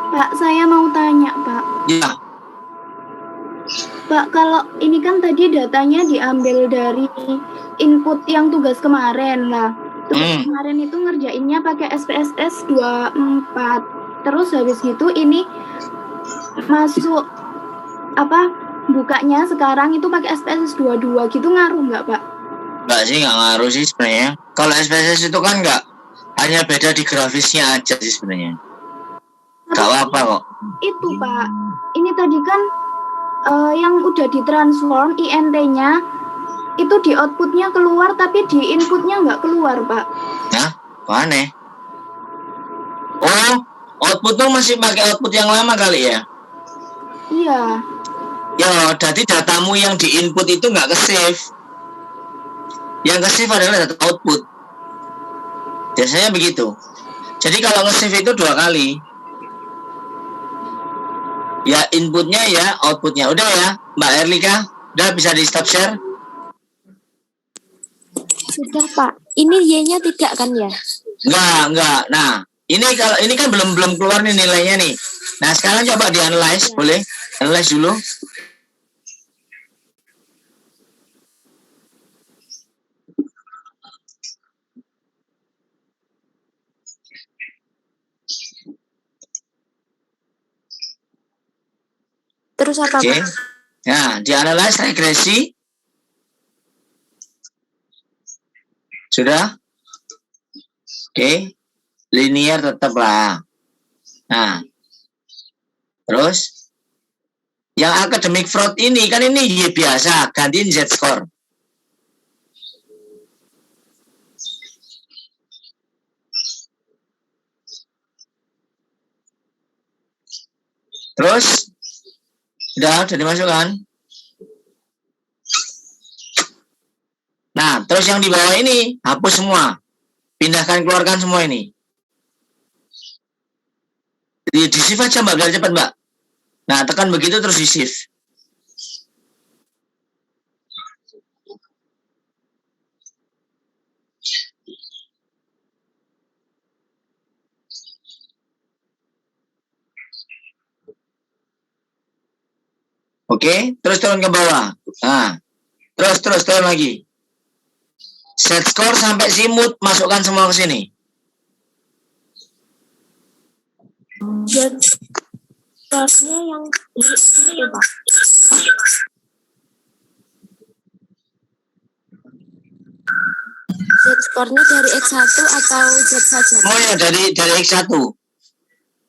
Pak, saya mau tanya, Pak. Ya. Pak, kalau ini kan tadi datanya diambil dari input yang tugas kemarin lah. Tugas kemarin itu ngerjainnya pakai SPSS 24. Terus habis gitu ini masuk bukanya sekarang itu pakai SPSS 22 gitu, ngaruh nggak, Pak? Enggak sih, nggak ngaruh sih sebenarnya. Kalau SPSS itu kan nggak, hanya beda di grafisnya aja sih sebenarnya. Nggak apa-apa kok. Itu, Pak. Ini tadi kan yang udah ditransform INT-nya itu di outputnya keluar tapi di inputnya nggak keluar, Pak. Nah, kok aneh? Oh, output tuh masih pakai output yang lama kali ya? Iya. Ya, jadi datamu yang di input itu nggak ke-save. Yang ke-save adalah data output. Biasanya begitu. Jadi kalau nge-save itu 2 kali. Ya inputnya ya outputnya. Udah ya Mbak Erlika, udah bisa di stop share? Sudah, Pak. Ini Y-nya tidak kan ya? Enggak. Nah, ini kan belum keluar nih nilainya nih. Nah, sekarang coba di-analyze, boleh? Analyze dulu. Terus apa, Oke. Pak? Nah, di-analyze regresi. Sudah? Oke. Linear tetap lah. Nah. Terus yang academic fraud ini kan ini Y biasa, gantiin Z score. Terus udah dimasukkan. Nah, terus yang di bawah ini hapus semua. Pindahkan, keluarkan semua ini. Di shift aja Mbak, biar cepat Mbak. Nah, tekan begitu terus di shift. Oke, terus turun ke bawah. Nah, terus turun lagi. Set score sampai simut, masukkan semua ke sini. Skornya yang ini, Pak. Z-skornya dari X1 atau Z saja? Oh ya, dari X1.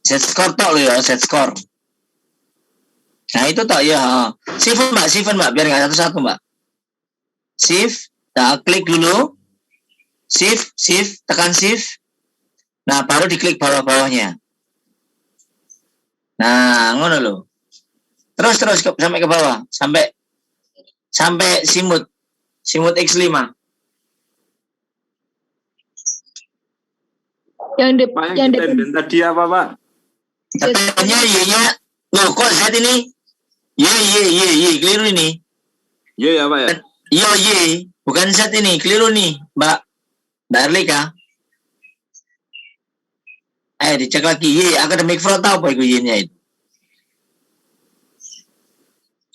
Z-score tok loh ya, Z-score. Nah, itu tok ya. Shift Mbak, biar nggak satu-satu Mbak. Shift, nah, klik dulu. Shift, tekan shift. Nah, baru diklik bawah-bawahnya. Nah, ngono loh. Terus sampai ke bawah, sampai simut X5. Yang dependen tadi apa, Pak? Katanya Y-nya, loh kok Z ini? Y, keliru ini. Y ya, Pak ya? Iya, Y, bukan Z ini, keliru nih, Mbak Erlika. Dicek lagi, Y, academic fraud tahu apa itu Y-nya itu?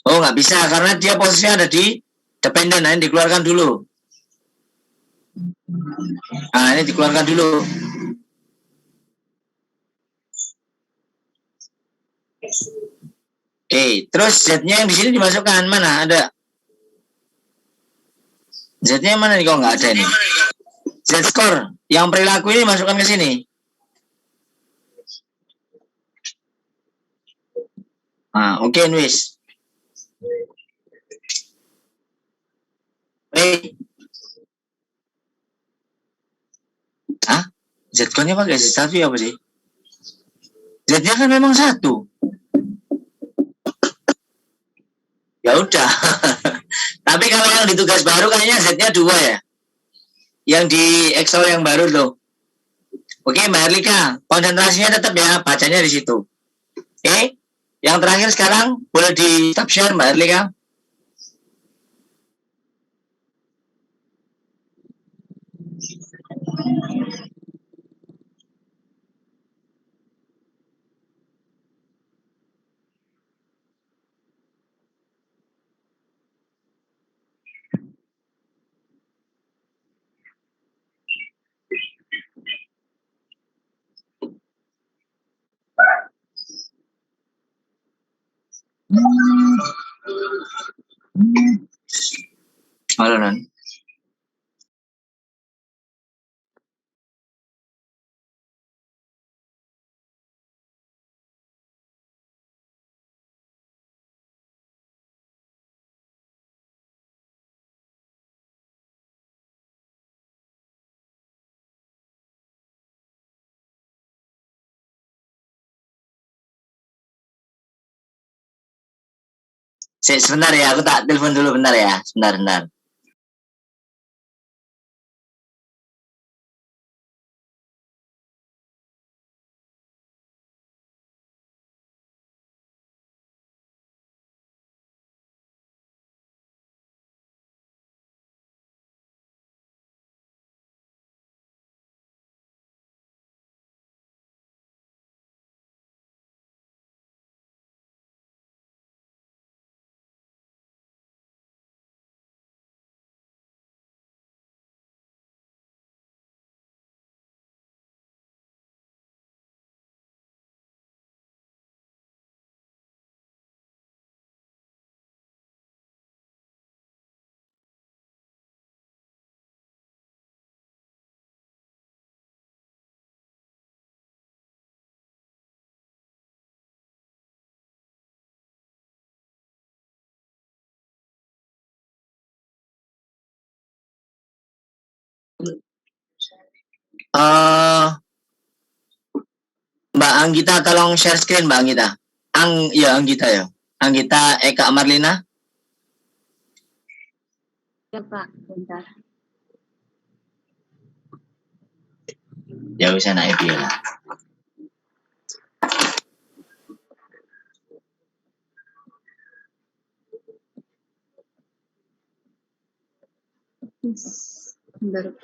Oh, nggak bisa, karena dia posisinya ada di dependen, nah ini dikeluarkan dulu. Nah, ini dikeluarkan dulu. Oke, terus Z-nya yang di sini dimasukkan, mana ada? Z-nya mana nih, kok nggak ada nih? Z-score, yang perilaku ini masukkan ke sini. Nah, oke, Nwis. Hah? Z-nya pakai Z1 ya apa sih? Z-nya kan memang 1. Ya udah. Tapi kalau yang di tugas baru kayaknya Z-nya 2 ya. Yang di Excel yang baru loh. Oke, Mbak Erlika, konsentrasinya tetap ya, bacanya di situ. Oke, yang terakhir sekarang boleh di stop share Mbak Erlika. Halo, Non. Sebentar ya, aku tak telepon dulu bentar ya. Sebentar. Mbak Anggita tolong share screen Mbak Anggita. Anggita ya. Anggita Eka Marlina. Ya Pak, bentar. Ya bisa naik dia. Bentar.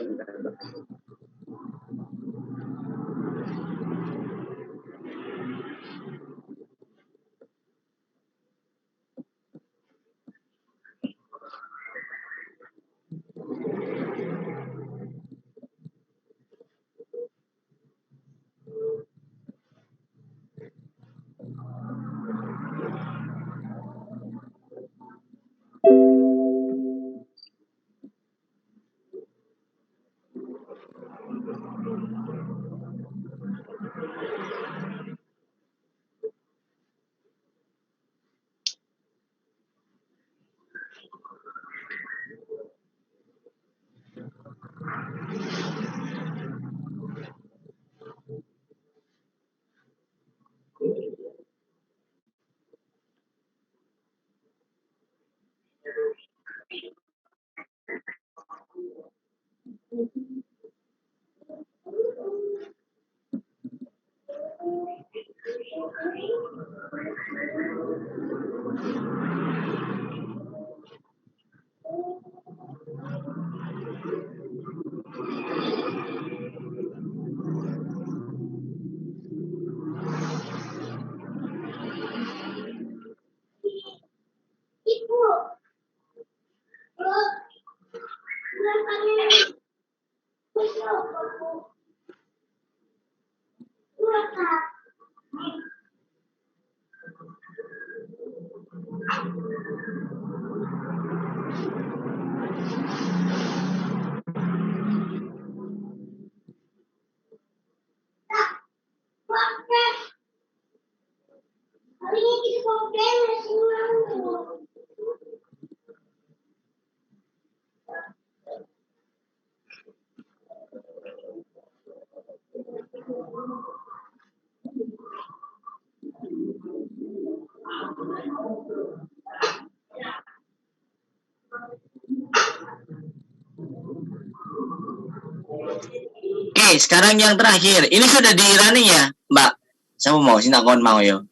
Oke, sekarang yang terakhir. Ini sudah di running ya, Mbak? Siapa mau? Si takon mau ya?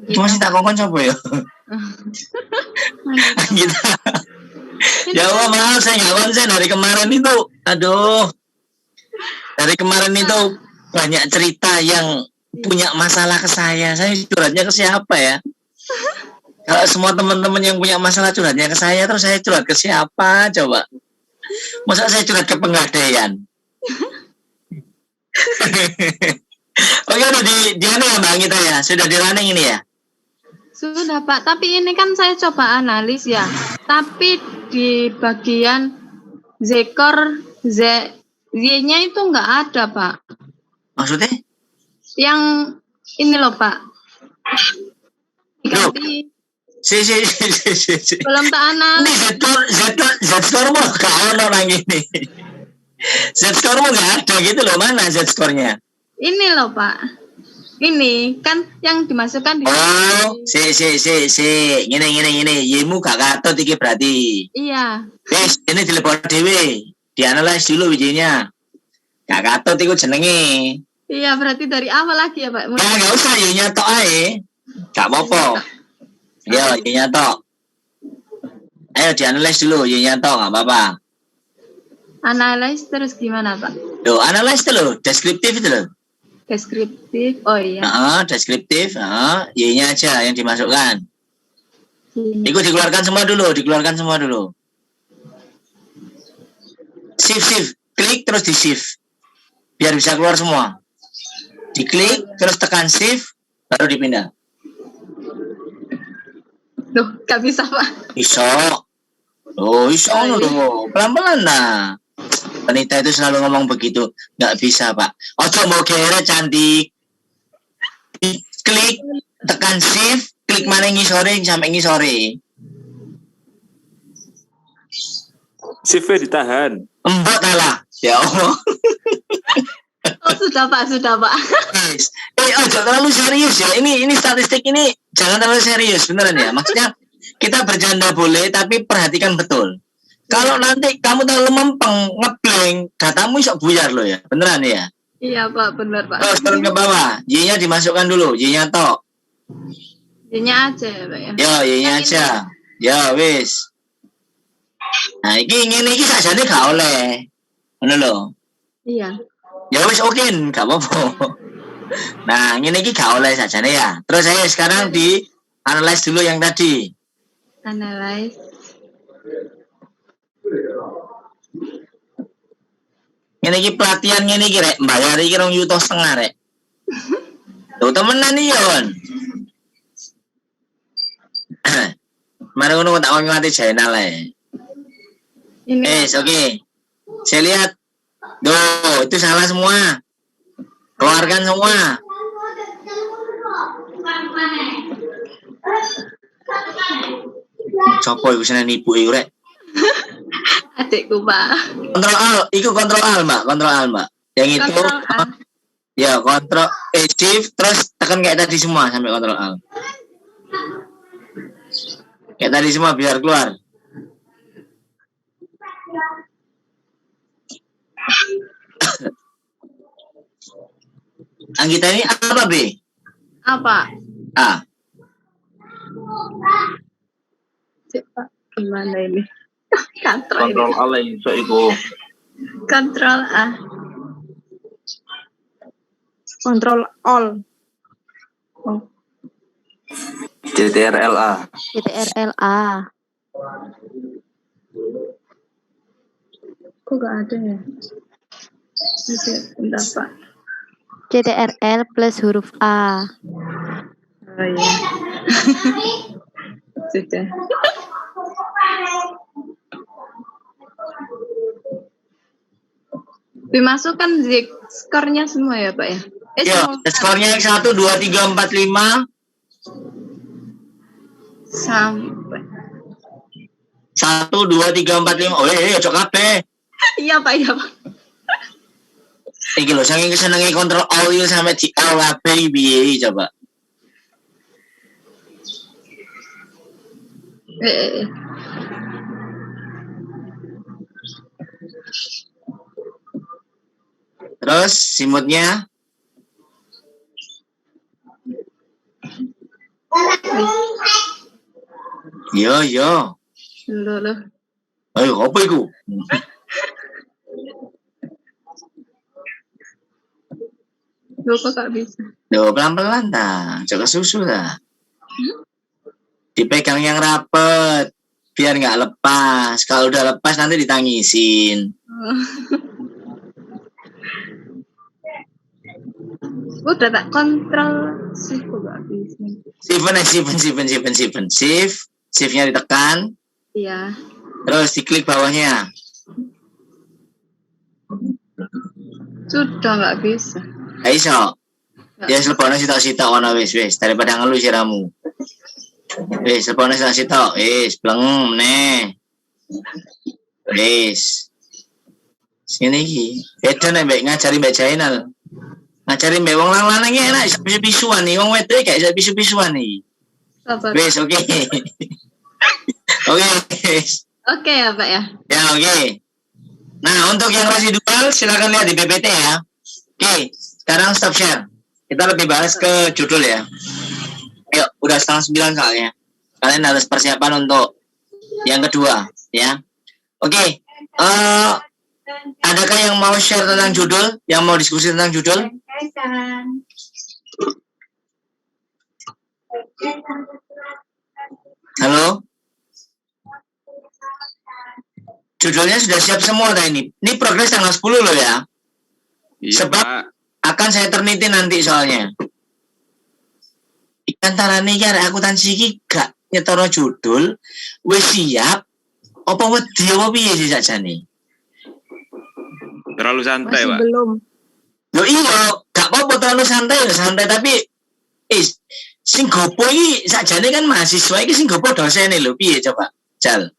Cuma si takon siapa ya? Gitu. Ya Allah, maaf saya nggak konsen dari kemarin itu. Aduh. Dari kemarin itu banyak cerita yang punya masalah ke saya. Saya curhatnya ke siapa ya? Kalau semua teman-teman yang punya masalah curhatnya ke saya, terus saya curhat ke siapa? Coba. Masa saya curhat ke Pegadaian? Oke, udah di mana ya Mbak Anggita ya? Sudah di running ini ya? Sudah Pak, tapi ini kan saya coba analis ya. Tapi di bagian zekor Z-nya itu nggak ada Pak. Maksudnya? Yang ini loh Pak. Ganti. Si. Belum tak analis. Z-score mau gak ada orang ini. Z-score mau gak ada gitu loh, mana Z-score-nya? Ini loh Pak. Ini kan yang dimasukkan di Gini. Yemu gak katut iki berarti. Iya. Wis, ini dilepon dhewe. Dianalisis dulu wijinya. Gak katut iku jenenge. Iya, berarti dari awal lagi ya, Pak. Ya gak usah Y-nya tok ae. Gak apa-apa. Ya, Y-nya tok. Ayo dianalisis dulu Y-nya tok, gak apa-apa. Analis terus gimana, Pak? Loh, analis itu loh, deskriptif itu loh. Deskriptif, oh iya. Deskriptif, Y-nya aja yang dimasukkan. Itu dikeluarkan semua dulu. Shift, klik terus di shift. Biar bisa keluar semua. Diklik, terus tekan shift, baru dipindah. Loh, gak bisa Pak. Bisa. Loh, pelan-pelan nah. Wanita itu selalu ngomong begitu, nggak bisa Pak. Ojo mau kere cantik. Klik, tekan shift, klik mana ngisore sampai ngisore. Shift-nya ditahan. Embot lah, ya Allah. Oh sudah Pak. Yes. Ojo terlalu serius ya. Ini statistik ini jangan terlalu serius beneran ya. Maksudnya kita bercanda boleh, tapi perhatikan betul. Kalau nanti kamu terlalu mempeng, ngeblank, datamu bisa buyar loh ya. Beneran ya? Iya Pak, bener Pak. Terus turun ke bawah, Y-nya dimasukkan dulu, Y-nya tok. Y-nya aja ya Pak ya? Ya, Y-nya aja. Ya, wis. Nah, ini sajane gak oleh. Ngono lho. Iya. Ya wis oke, gak apa-apa. Nah, ini gak oleh sajane ya. Terus saya sekarang di analyze dulu yang tadi. Analyze. Ini pelatihan ini rek, bayar iki 2,5 juta rek. Tuh temenan iki yon. Mari ngono tak ngelatih channel ae. Oke. Saya lihat. Duh, itu salah semua. Keluarkan semua. Copo iku seneng ibu iku rek. Adikku Pak. Kontrol Al Mbak. Yang itu ya kontrol shift terus tekan kayak tadi semua sampai kontrol Al. Kayak tadi semua biar keluar. Anggita ini apa B? Apa? A. Coba gimana ini? Kontrol A lah iso iku. Kontrol A. Kontrol all. Oh. CTRL-A. Kok gak ada ya? Bentar Pak. CTRL plus huruf A. Oh iya. Sudah. Dimasukkan skornya semua ya Pak ya? Ya, skornya 1, 2, 3, 4, 5 sampai 1, 2, 3, 4, 5. Oh iya, cok kabeh. Iya Pak. Iki lho, saking kesenenge kontrol all itu sampai di L kabeh piye coba. Terus simutnya yo. Loh. Ayo, apa itu? Loh, kok gak bisa? Loh, pelan-pelan dah. Jaga susu dah. Dipegang yang rapet. Biar nggak lepas. Kalau udah lepas nanti ditangisin. Udah tak kontrol sih, kok gak bisa? Shift-nya ditekan. Iya. Terus diklik bawahnya. Sudah nggak bisa. Iso. Ya selepona sitok-sitok ono wis daripada ngeluh siramu. Wis selepona sitok-sitok, bleng meneh. Wis. Sini iki. Beda nek mbek ngajari mbek Jainal. Ngajari mbek wong lanang iki enak iso pisu-pisuan nih, wong wedok gak iso pisu-pisuan nih. Wis oke. Oke ya Pak ya. Ya oke. Nah untuk yang residual silakan lihat di PPT ya. Oke, sekarang stop share. Kita lebih bahas ke judul ya. Ayo, udah 8:30 soalnya. Kalian harus persiapan untuk yang kedua ya. Oke. Adakah yang mau share tentang judul? Yang mau diskusi tentang judul? Halo? Judulnya sudah siap semua ini. Ini progres tanggal 10 loh ya. Iya, Sebab Pak. akan saya teliti nanti soalnya. Antara nih ya akuntansi iki gak nyetoro judul, wis siap. Apa wedi apa piye sih sakjane? Terlalu santai, Masih Pak. belum. Loh iya, gak apa-apa terlalu santai tapi sing gopo iki sakjane kan mahasiswa iki sing gopo dosene lho, piye coba? Jal.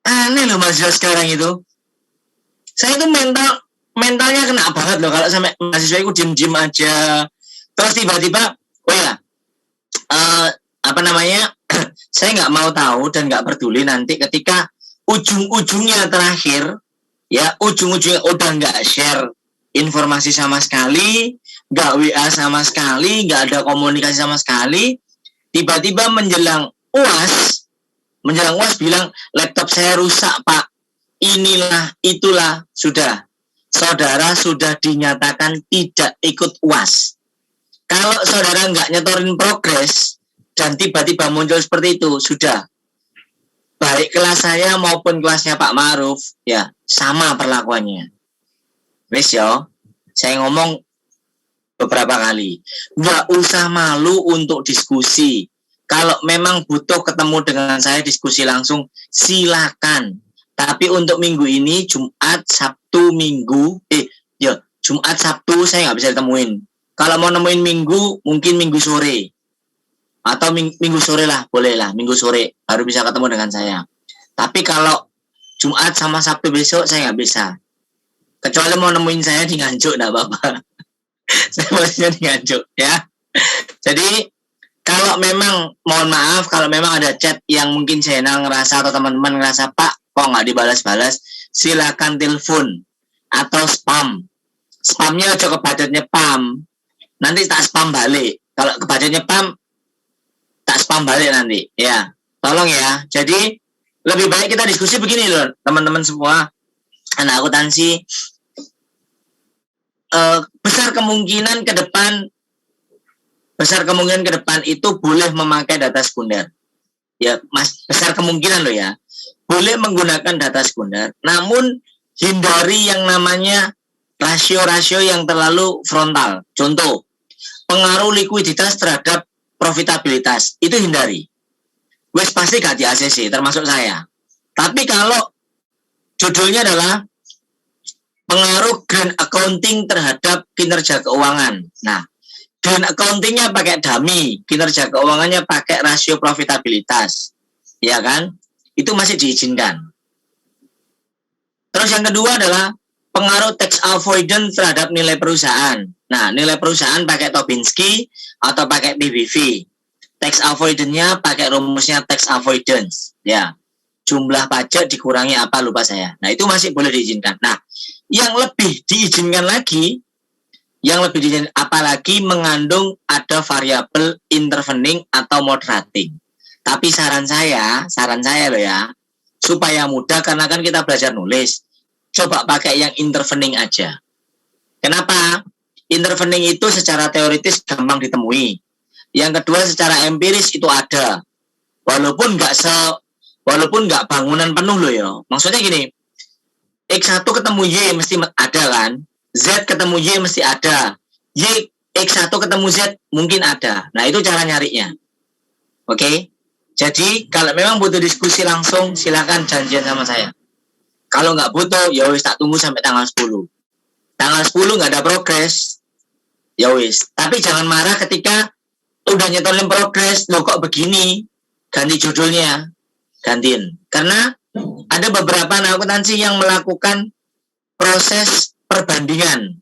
Aneh loh mahasiswa sekarang itu. Saya itu mentalnya kena banget loh kalau sampai mahasiswa itu diem-diem aja. Terus tiba-tiba, saya nggak mau tahu dan nggak peduli nanti ketika ujung-ujungnya terakhir, ya ujung-ujungnya udah nggak share informasi sama sekali, nggak WA sama sekali, nggak ada komunikasi sama sekali, tiba-tiba menjelang UAS bilang laptop saya rusak Pak, inilah itulah, sudah saudara sudah dinyatakan tidak ikut UAS. Kalau saudara nggak nyetorin progres dan tiba-tiba muncul seperti itu, sudah baik kelas saya maupun kelasnya Pak Ma'ruf ya sama perlakuannya. Wes yo, saya ngomong beberapa kali, nggak usah malu untuk diskusi. Kalau memang butuh ketemu dengan saya diskusi langsung, silakan. Tapi untuk minggu ini Jumat, Sabtu, Minggu, Jumat, Sabtu saya nggak bisa ditemuin. Kalau mau nemuin Minggu, mungkin Minggu sore. Atau Minggu sore lah, boleh lah. Minggu sore baru bisa ketemu dengan saya. Tapi kalau Jumat sama Sabtu besok saya nggak bisa. Kecuali mau nemuin saya di Nganjuk, nggak apa-apa. Saya maksudnya di Nganjuk ya. Jadi kalau memang, mohon maaf, kalau memang ada chat yang mungkin Zainal ngerasa atau teman-teman ngerasa, Pak, kok nggak dibalas-balas, silakan telepon atau spam. Spamnya aja kebadatnya pam. Nanti tak spam balik. Kalau kebadatnya pam, tak spam balik nanti. Ya, tolong ya. Jadi, lebih baik kita diskusi begini loh, teman-teman semua. Anak akuntansi, besar kemungkinan ke depan itu boleh memakai data sekunder. Ya, Mas, besar kemungkinan loh ya. Boleh menggunakan data sekunder, namun hindari yang namanya rasio-rasio yang terlalu frontal. Contoh, pengaruh likuiditas terhadap profitabilitas, itu hindari. Wes pasti gak di ACC, termasuk saya. Tapi kalau judulnya adalah pengaruh grand accounting terhadap kinerja keuangan. Nah, grand accountingnya pakai dummy, kinerja keuangannya pakai rasio profitabilitas, ya kan? Itu masih diizinkan. Terus yang kedua adalah pengaruh tax avoidance terhadap nilai perusahaan. Nah, nilai perusahaan pakai Tobinski atau pakai PBV. Tax avoidance-nya pakai rumusnya tax avoidance, ya. Jumlah pajak dikurangi apa lupa saya. Nah, itu masih boleh diizinkan. Nah, yang lebih diizinkan lagi, apalagi mengandung ada variabel intervening atau moderating. Tapi saran saya loh ya, supaya mudah karena kan kita belajar nulis, coba pakai yang intervening aja. Kenapa? Intervening itu secara teoritis gampang ditemui. Yang kedua secara empiris itu ada. Walaupun nggak bangunan penuh loh ya. Maksudnya gini, X1 ketemu Y mesti ada kan? Z ketemu Y mesti ada. X1 ketemu Z mungkin ada. Nah, itu cara nyarinya. Oke? Jadi, kalau memang butuh diskusi langsung, silakan janjian sama saya. Kalau nggak butuh, ya wis tak tunggu sampai tanggal 10. Tanggal 10 nggak ada progres, ya wis. Tapi jangan marah ketika udah nyetolin progres, loh kok begini? Ganti judulnya, gantiin. Karena ada beberapa akuntansi yang melakukan proses perbandingan.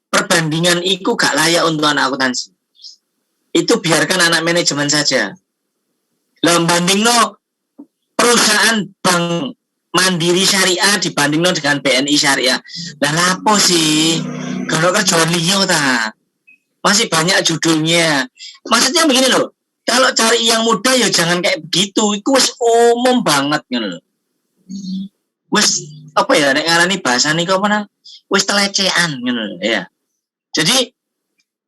Perbandingan itu gak layak untuk anak akuntansi. Itu biarkan anak manajemen saja. Banding perusahaan bank Mandiri Syariah dibanding dengan BNI Syariah. Lah lapo sih? Kalau kerjaan liyo ta. Masih banyak judulnya. Maksudnya begini loh. Kalau cari yang mudah ya jangan kayak begitu. Itu wis umum banget gitu loh. Wis apa ya nek ngarani bahasa niku apa nang? Wis telecehan gitu ya. Jadi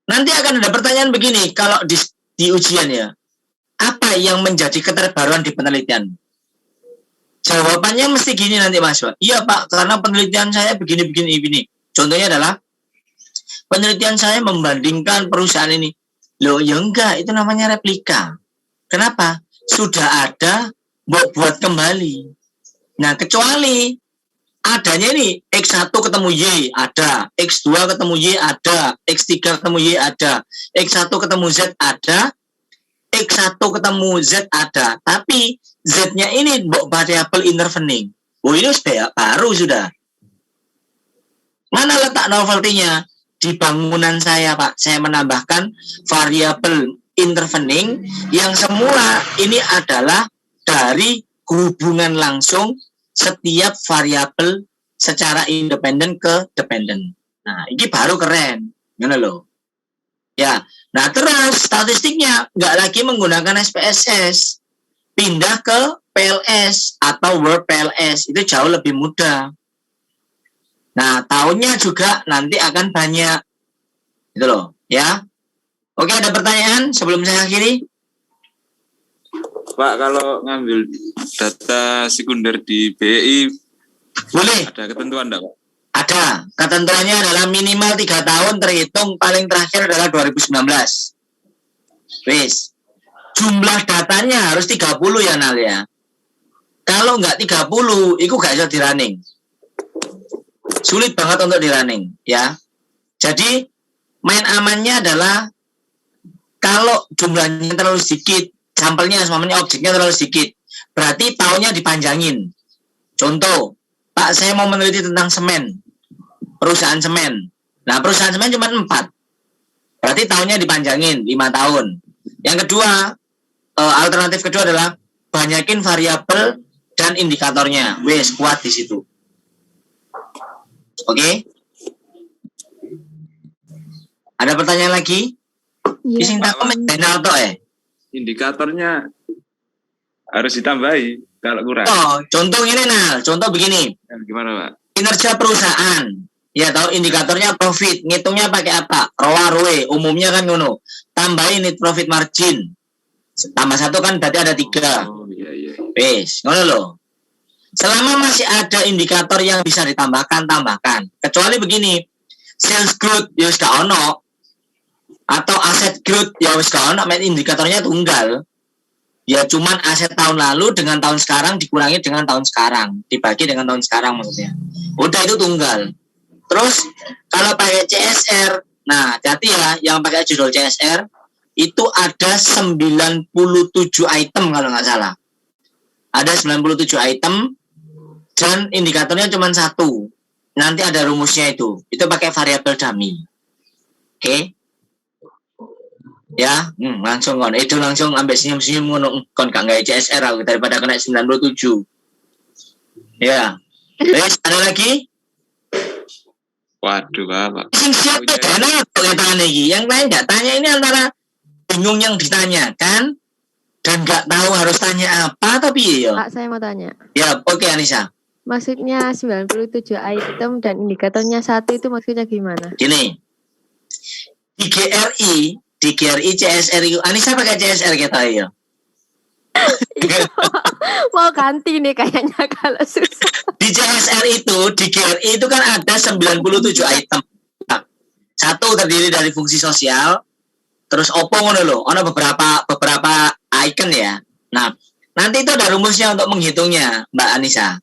nanti akan ada pertanyaan begini kalau di ujian ya. Apa yang menjadi keterbaruan di penelitian? Jawabannya mesti gini nanti Mas. Iya Pak, karena penelitian saya begini. Contohnya adalah penelitian saya membandingkan perusahaan ini. Loh ya enggak, itu namanya replika. Kenapa? Sudah ada, buat kembali. Nah, kecuali adanya ini X1 ketemu Y ada, X2 ketemu Y ada, X3 ketemu Y ada, X1 ketemu Z ada, X1 ketemu Z ada, tapi Z-nya ini variabel intervening. Oh ini baru sudah. Mana letak novelty-nya? Di bangunan saya Pak, saya menambahkan variabel intervening yang semula ini adalah dari hubungan langsung setiap variabel secara independen ke dependen. Nah, ini baru keren. Gimana loh? Ya, nah terus statistiknya nggak lagi menggunakan SPSS, pindah ke PLS atau Word PLS, itu jauh lebih mudah. Nah, tahunnya juga nanti akan banyak, itu loh, ya. Oke, ada pertanyaan sebelum saya akhiri? Pak, kalau ngambil data sekunder di BI, boleh. Ada ketentuan enggak, Pak? Ada. Ketentuannya adalah minimal 3 tahun terhitung paling terakhir adalah 2019. Wis. Jumlah datanya harus 30 ya Nal ya. Kalau nggak 30, itu nggak bisa di-running. Sulit banget untuk di-running ya. Jadi main amannya adalah kalau jumlahnya terlalu sedikit, sampelnya semuanya objeknya terlalu sedikit, berarti tahunnya dipanjangin. Contoh, Pak saya mau meneliti tentang semen, perusahaan semen. Nah perusahaan semen cuma 4, berarti tahunnya dipanjangin 5 tahun. Yang kedua, alternatif kedua adalah banyakin variabel dan indikatornya. Wes kuat di situ. Oke? Ada pertanyaan lagi? Ising tak komen Indikatornya harus ditambahi kalau kurang. Oh, contoh ini Nal, contoh begini. Gimana Pak? Kinerja perusahaan. Ya tahu indikatornya profit, ngitungnya pakai apa? ROA, umumnya kan ngono. Tambahin net profit margin. Tambah 1 kan berarti ada 3. Oh iya. Wes, ngono loh. Selama masih ada indikator yang bisa ditambahkan, tambahkan. Kecuali begini, sales growth ya wis gak ono. Atau aset growth ya wis gak ono, indikatornya tunggal. Ya cuman aset tahun lalu dengan tahun sekarang dikurangi dengan tahun sekarang, dibagi dengan tahun sekarang maksudnya. Udah itu tunggal. Terus kalau pakai CSR, nah hati ya yang pakai judul CSR itu ada 97 item kalau nggak salah. Ada 97 item dan indikatornya cuma 1. Nanti ada rumusnya itu. Itu pakai variabel dummy. Oke. Ya, langsung kon. Itu langsung ambil senyum-senyum ngono kon gak gawe CSR aku daripada kena 97. Ya. Terus ada lagi? Waduh, Bapak. Siapa dana tanya iki? Yang lain nggak tanya, ini antara bingung yang ditanyakan dan nggak tahu harus tanya apa, tapi ya. Pak, saya mau tanya. Ya, oke Anissa. Maksudnya 97 item dan indikatornya 1 itu maksudnya gimana? Gini. Di GRI CSR itu, Anissa pakai CSR kita ya. Mau ganti nih kayaknya kalau susah. Di CSR itu, di GRI itu kan ada 97 item. Nah, 1 terdiri dari fungsi sosial, terus opo ngono lho, ada beberapa icon ya. Nah, nanti itu ada rumusnya untuk menghitungnya, Mbak Anissa.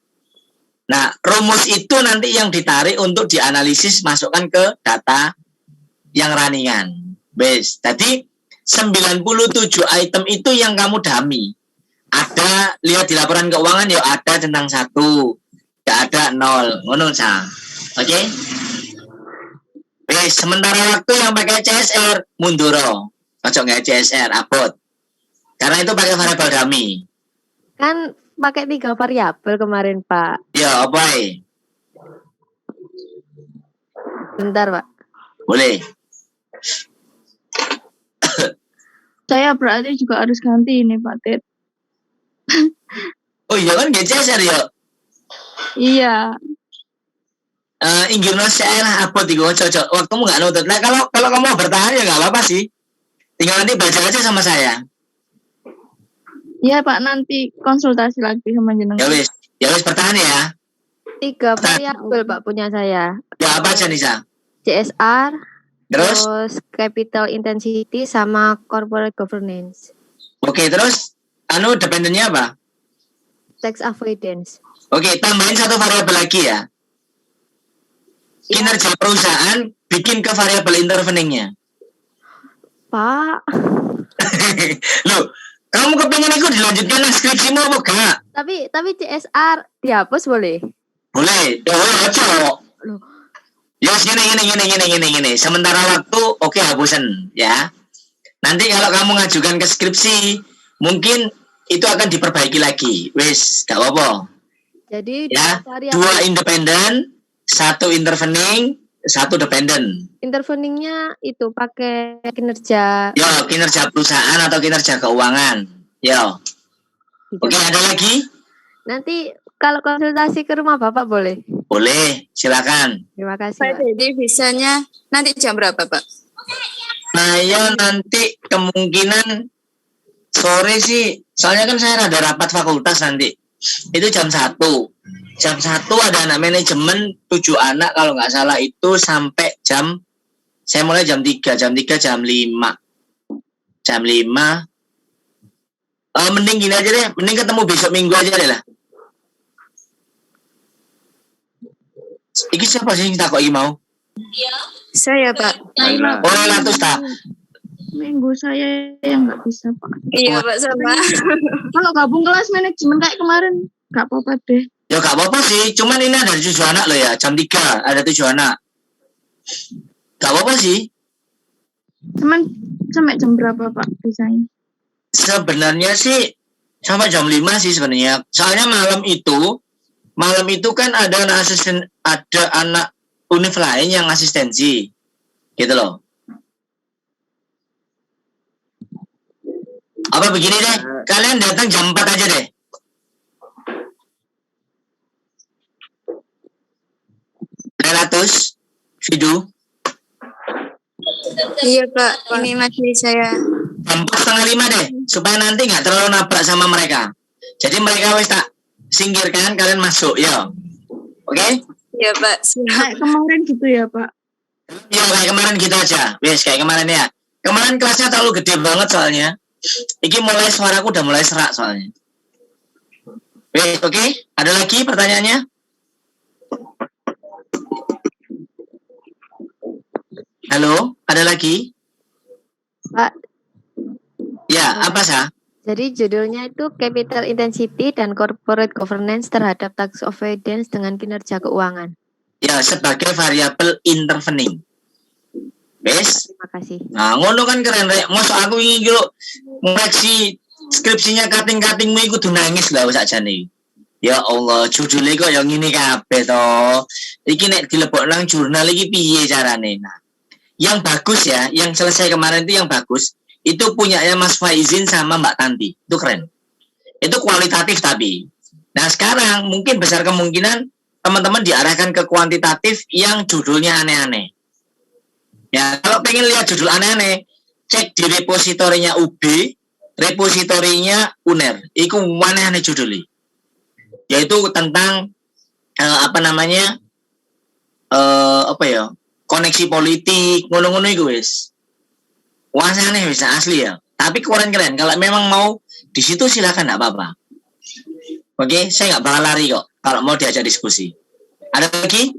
Nah, rumus itu nanti yang ditarik untuk dianalisis, masukkan ke data yang runningan. Bes, tadi 97 item itu yang kamu dami. Ada, lihat di laporan keuangan ya ada tentang 1, tidak ada 0, ngono sa. Oke? Bes, sementara waktu yang pakai CSR munduro. Ojo nggak CSR, abot. Karena itu pakai variabel dummy. Kan pakai 3 variabel kemarin, Pak. Ya, apa Bentar, Pak. Boleh. Saya berarti juga harus ganti ini, Pak Tit. Oh iya kan CSR ya? Iya. Inggirno saya apa tiga cocok. Waktumu nggak nutut. Nah kalau kamu mau bertahan ya nggak apa-apa sih. Tinggal nanti baca aja sama saya. Iya Pak, nanti konsultasi lagi sama jenengan. Ya wis bertahan ya. 3 variabel Pak punya saya. Ya apa aja Nisa? CSR, terus capital intensity sama corporate governance. Oke, terus dependennya apa? Tax avoidance. Oke, tambahin 1 variabel lagi ya. Kinerja perusahaan bikin ke variabel interveningnya. Pak. Loh, kamu kepengen aku dilanjutkan skripsimu apa gak? Tapi CSR dihapus boleh? Boleh. Cocok. Ya gini. Sementara waktu oke hapusin ya. Nanti kalau kamu ngajukan ke skripsi, mungkin itu akan diperbaiki lagi. Wis, gak apa-apa. Jadi ya, 2 independen, 1 intervening, 1 dependen. Interveningnya itu pakai kinerja. Ya, kinerja perusahaan atau kinerja keuangan. Ya. Oke, ada lagi? Nanti kalau konsultasi ke rumah Bapak boleh? Boleh, silakan. Terima kasih, Pak. Jadi bisanya nanti jam berapa, Pak? Saya nanti kemungkinan sore sih, soalnya kan saya ada rapat fakultas nanti. Itu jam 1. Jam 1 ada anak manajemen 7 anak kalau nggak salah itu sampai saya mulai jam 3, jam 5. Jam 5. Mending gini aja deh, mending ketemu besok minggu aja deh lah. Iki siapa sih yang tak kok mau? Saya Pak. Oh, Latus tak. Minggu saya yang nggak bisa Pak. Iya Pak sama. Kalau gabung kelas manajemen kayak kemarin nggak apa-apa deh. Ya nggak apa-apa sih, cuman ini ada 7 anak loh ya, jam 3 ada 7 anak. Nggak apa-apa sih. Cuman sampai jam berapa Pak bisanya? Sebenarnya sih sampai jam 5 sih sebenarnya. Soalnya malam itu kan ada anak univ lain yang asistensi. Gitu loh. Apa begini deh, kalian datang jam 4 aja deh. Relatus, Fidu. Iya Pak, ini masih saya. Jam 4:30 deh, supaya nanti nggak terlalu nabrak sama mereka. Jadi mereka wes tak singkirkan, kalian masuk, ya. Oke? Iya Pak. Kayak kemarin gitu ya Pak? Ya kayak kemarin gitu aja, wes kayak kemarin ya. Kemarin kelasnya terlalu gede banget soalnya. Iki mulai suaraku udah mulai serak soalnya. Wes, oke? Ada lagi pertanyaannya? Halo, ada lagi? Pak. Ya, apa sah? Jadi judulnya itu Capital Intensity dan Corporate Governance terhadap Tax Avoidance dengan kinerja keuangan. Ya, sebagai variabel intervening. Wes? Terima kasih. Nah, ngono kan keren rek. Mosok aku iki lho ngoreksi skripsinya kating-katingmu iku kudu nangis lho sakjane. Ya Allah, judulnya kok yang ngene kabeh to. iki nek dilebok nang jurnal iki piye carane. Nah, yang bagus ya, yang selesai kemarin itu yang bagus, itu punyanya Mas Faizin sama Mbak Tanti. Itu keren. Itu kualitatif tapi. Nah, sekarang mungkin besar kemungkinan teman-teman diarahkan ke kuantitatif yang judulnya aneh-aneh. Ya, kalau pengen lihat judul aneh-aneh, cek di repositorinya UB, repositorinya UNER. Iku aneh-aneh judulnya. Yaitu tentang koneksi politik, ngono-ngono iku wis. Wah, aneh bisa asli ya. Tapi keren-keren. Kalau memang mau di situ silakan, enggak apa-apa. Oke, saya nggak bakal lari kok kalau mau diajak diskusi. Ada lagi?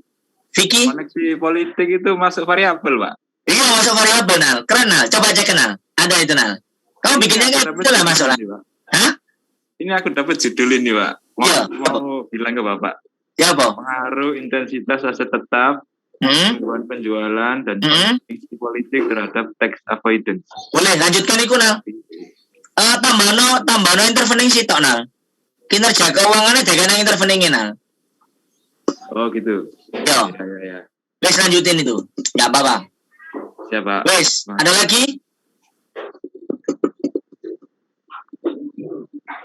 Vicky? Koneksi politik itu masuk variabel, Pak. Iya, masuk variabel, Nal. Keren, Nal. Coba cek, Nal. Ada itu, Nal. Kamu bikinnya kan itu lah masuk lah. Hah? Ini aku dapat judul ini, Pak. Mau bilang ke Bapak. Ya, Pak. Pengaruh intensitas aset tetap, gangguan penjualan, dan koneksi politik terhadap tax avoidance. Boleh, lanjutkan itu, Nal. Tambahno intervening sitok, Nal. Kinerja keuangannya jangan intervening, Nal. Oh, gitu. Yo. Ya. Wes lanjutin itu. Enggak apa-apa. Siapa? Wes, ada lagi?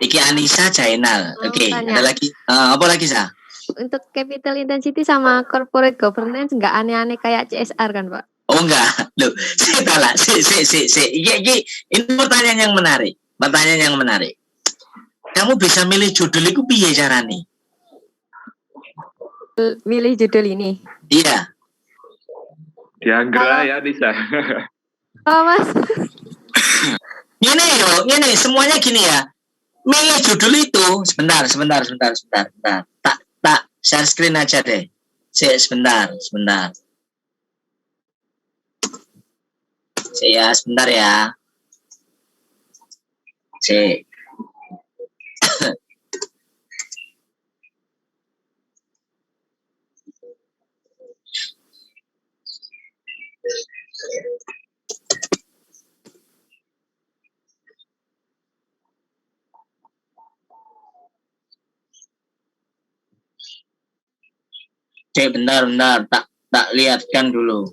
Iki Anissa Jainal. Oke, ada lagi. Apa lagi, Sa? Untuk capital intensity sama corporate governance nggak aneh-aneh kayak CSR kan, Pak? Oh enggak. Loh, ini pertanyaan yang menarik. Kamu bisa milih judul itu piye carane? Milih judul ini. Iya. Dianggra ya, Nisa. Oh, Mas. Ini semuanya gini ya. Milih judul itu sebentar. Tak share screen aja deh. Sebentar. Sebentar ya. Bentar, tak lihatkan dulu.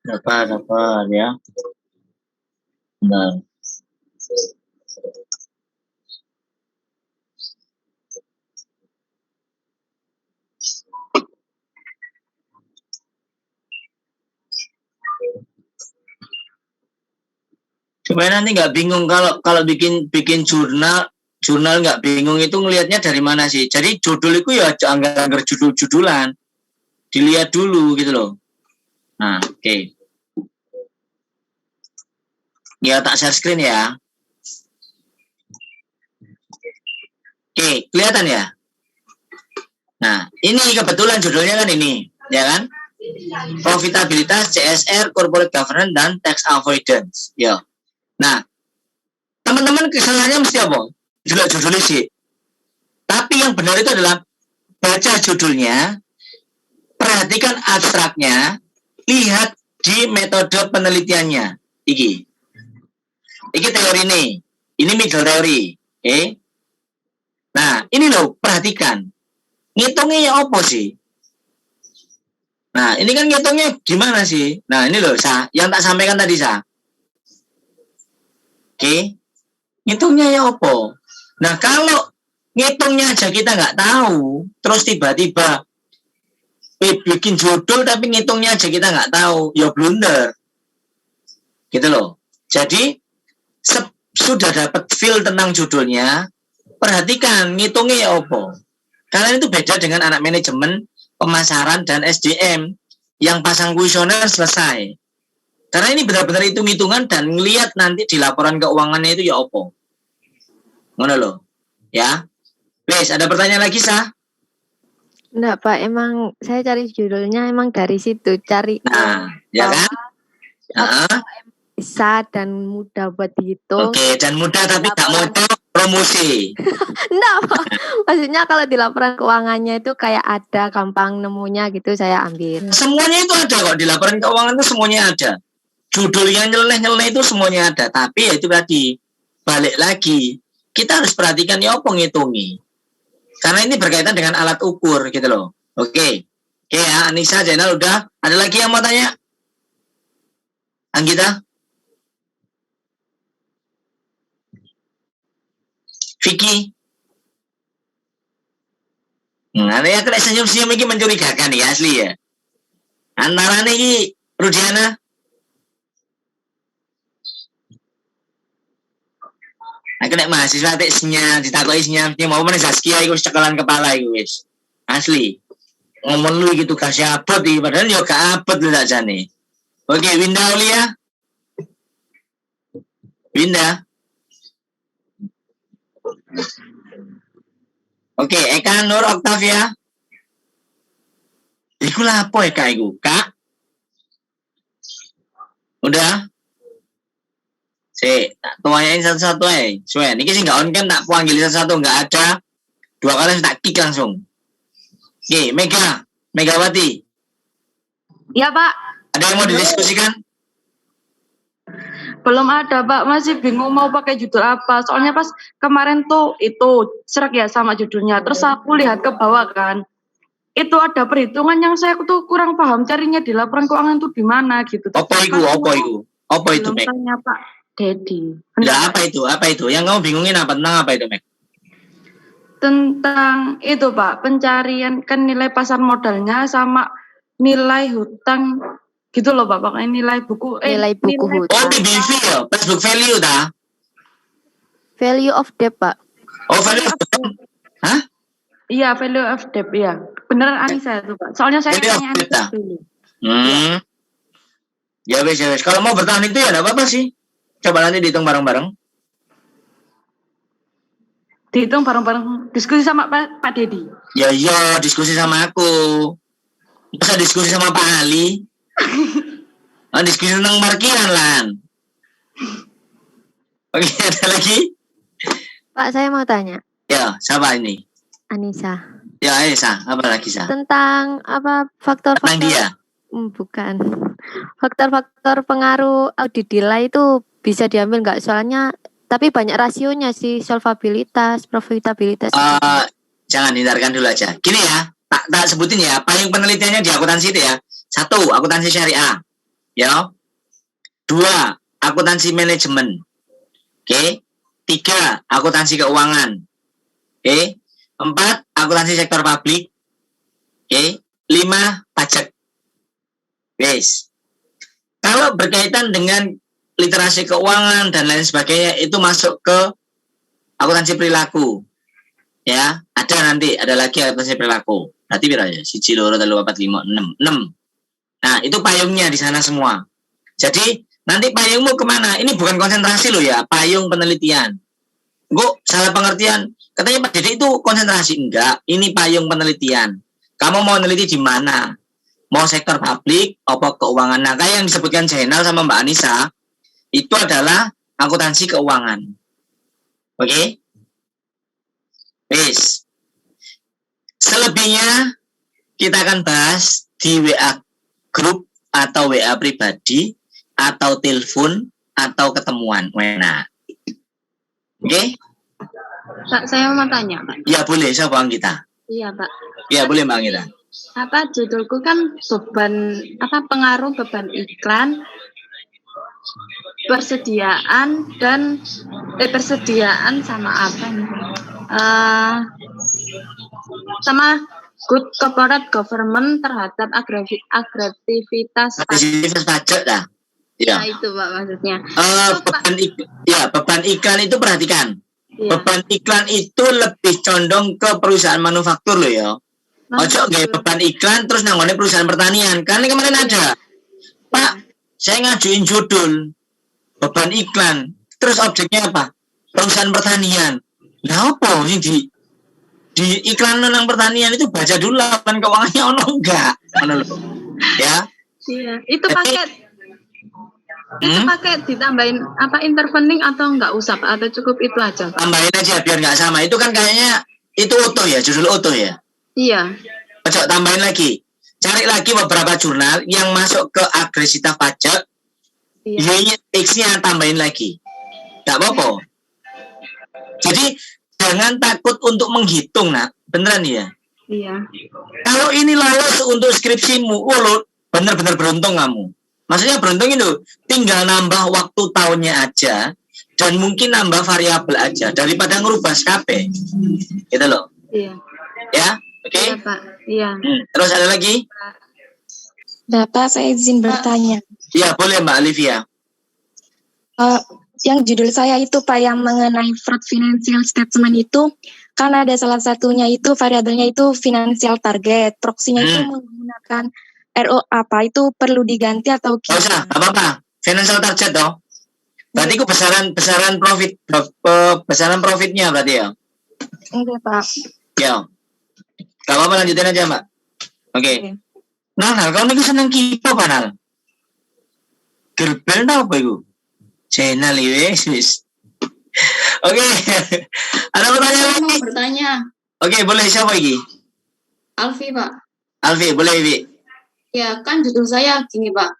Sabar ya. Bentar. Supaya nanti nggak bingung kalau bikin jurnal nggak bingung itu ngelihatnya dari mana sih. Jadi judul itu ya anggar judul-judulan. Dilihat dulu gitu loh. Nah, oke. Ya tak share screen ya. Oke, kelihatan ya? Nah, ini kebetulan judulnya kan ini, ya kan? Profitabilitas, CSR, corporate governance, dan tax avoidance. Ya. Nah, teman-teman kesalahannya mesti apa? Judulnya sih. Tapi yang benar itu adalah baca judulnya, perhatikan abstraknya, lihat di metode penelitiannya. Iki teori ini middle teori. Nah, ini loh, perhatikan. Ngitungnya ya apa sih? Nah, ini kan ngitungnya gimana sih? Nah, ini loh, yang tak sampaikan tadi, Oke, ngitungnya ya apa? Nah, kalau ngitungnya aja kita nggak tahu, terus tiba-tiba bikin judul tapi ngitungnya aja kita nggak tahu, ya blunder. Gitu loh. Jadi, sudah dapat feel tentang judulnya, perhatikan ngitungnya ya apa. Karena itu beda dengan anak manajemen, pemasaran, dan SDM yang pasang kuesioner selesai. Karena ini benar-benar hitung-hitungan dan ngelihat nanti di laporan keuangannya itu ya apa. Ngono loh. Ya. Wes, ada pertanyaan lagi, Sa? Enggak, Pak. Emang saya cari judulnya emang dari situ. Cari. Nah, ya kan? bisa dan mudah buat dihitung. Oke, dan mudah tapi nggak mudah promosi. Enggak, maksudnya kalau di laporan keuangannya itu kayak ada gampang nemunya gitu, saya ambil. Semuanya itu ada kok, di laporan keuangan itu semuanya ada. Judul yang nyeleneh-nyeleneh itu semuanya ada. Tapi ya itu tadi, balik lagi, kita harus perhatikan ya apa ngitungi. Karena ini berkaitan dengan alat ukur gitu loh. Oke ya, Anissa, Zainal udah. Ada lagi yang mau tanya? Anggita? Vicky? Ada yang kena senyum-senyum ini mencurigakan ya asli ya. Antara ini Rudiana. Nah, kena mahasiswa tek senyum, ditakoi senyum, mau mana Zaskia iku cekelan kepala iku wis. Asli. Ngomong lu gitu kasih abot iki padahal yo gak abot lho sakjane. Oke, Winda Aulia. Winda. Oke, Eka Nur Octavia. Iku lah apa Eka iku? Kak? Udah? Tak tuayain satu-satu Suwen, ini sih nggak on kan, tak panggil satu-satu, nggak ada. 2 kali tak kick langsung. Oke, Megawati. Iya, Pak. Ada yang mau didiskusikan? Belum ada, Pak. Masih bingung mau pakai judul apa. Soalnya pas kemarin tuh itu serak ya sama judulnya. Terus aku lihat ke bawah kan. Itu ada perhitungan yang saya tuh kurang paham carinya di laporan keuangan tuh di mana gitu. Apa itu? Apa itu, Meg? Tanya Pak Dedi. Ya, apa itu? Yang kamu bingungin apa? Tentang apa itu, Meg? Tentang itu, Pak. Pencarian kan nilai pasar modalnya sama nilai hutang gitu loh, Pak. Pokoknya nilai buku hutang. Oh, PBV ya? Facebook value dah? Value of debt, Pak. Oh, value of debt? Hah? Iya, value of debt, ya. Beneran Anissa itu, Pak. Soalnya saya tanya Anissa dulu. Ya wes. Kalau mau bertahan itu ya enggak apa-apa sih. Coba nanti dihitung bareng-bareng. Dihitung bareng-bareng. Diskusi sama Pak Dedi. Ya iya, diskusi sama aku. Masa diskusi sama Pak Ali? Diskusi tentang parkiran, Lan. Oke, ada lagi? Pak, saya mau tanya. Ya, siapa ini? Anissa. Ya, Anissa. Apa lagi, Sa? Tentang apa faktor-faktor? Tentang dia? Bukan. Faktor-faktor pengaruh audit nilai itu bisa diambil nggak? Soalnya, tapi banyak rasionya sih, solvabilitas, profitabilitas. Jangan hindarkan dulu aja. Gini ya, tak sebutin ya, payung penelitiannya di akuntansi itu ya. 1, akuntansi syariah. Ya. 2, akuntansi manajemen. Oke. 3, akuntansi keuangan. Oke. 4, akuntansi sektor publik. Oke. 5, pajak. Guys. Kalau berkaitan dengan literasi keuangan dan lain sebagainya itu masuk ke akuntansi perilaku. Ya, ada lagi akuntansi perilaku. Berarti berapa ya? 1, 2, 3, 4, 5, 6. Nah, itu payungnya di sana semua. Jadi, nanti payungmu kemana? Ini bukan konsentrasi loh ya, payung penelitian. Kok salah pengertian? Katanya Pak Dede itu konsentrasi. Enggak, ini payung penelitian. Kamu mau neliti di mana? Mau sektor publik, apa keuangan? Nah, kayak yang disebutkan Zainal sama Mbak Anissa, itu adalah akuntansi keuangan. Oke? Yes. Selebihnya kita akan bahas di WA grup atau WA pribadi atau telepon atau ketemuan. Nah. Oke? Pak, saya mau tanya, Pak. Ya boleh, siapa Anggita? Iya, Pak. Ya boleh, Mbak Anggita. Judulku kan pengaruh beban iklan, persediaan sama apa nih? Sama good corporate government terhadap agresivitas pajak dah. Ya. Nah, itu Pak maksudnya. Beban iklan itu perhatikan. Ya. Beban iklan itu lebih condong ke perusahaan manufaktur loh ya. Ojo nggak beban iklan terus nanggone perusahaan pertanian. Kan ini kemarin ada. Pak, saya ngajuin judul beban iklan. Terus objeknya apa? Perusahaan pertanian. Nah, apa ini di iklan tentang pertanian itu baca dulu laporan keuangannya ono enggak? Ya. Iya, itu paket. Itu pakai ditambahin apa intervening atau enggak usah Pak? Atau cukup itu aja? Tambahin aja biar nggak sama. Itu kan kayaknya itu utuh ya, judul utuh ya. Iya. Coba tambahin lagi. Cari lagi beberapa jurnal yang masuk ke agresitas pajak. Iya. X-nya tambahin lagi. Nggak apa-apa. Jadi jangan takut untuk menghitung, nak. Beneran ya? Iya. Kalau ini lolos untuk skripsimu, lo bener-bener beruntung kamu. Maksudnya beruntung itu tinggal nambah waktu tahunnya aja dan mungkin nambah variabel aja daripada ngerubah SKP. Gitu loh. Iya. Ya, oke? Iya, Pak. Iya. Terus ada lagi? Bapak, saya izin bertanya. Iya, boleh Mbak Olivia. Yang judul saya itu Pak yang mengenai fraud financial statement itu kan ada salah satunya itu variabelnya itu financial target, proksinya itu menggunakan RO apa itu perlu diganti atau gimana? Nggak usah, apa-apa. Financial target toh. Berarti itu besaran profit, besaran profitnya berarti ya? Enggak Pak. Ya. Gak apa-apa lanjutin aja Mbak. Oke. Nah, kamu ini seneng kipo Nal. Gerbel tau apa itu? Channel wis. Oke. Ada pertanyaan lagi? Mau bertanya. Oke, boleh siapa lagi? Alfi, Pak. Alfi, boleh Alfi. Ya, kan judul saya gini, Pak.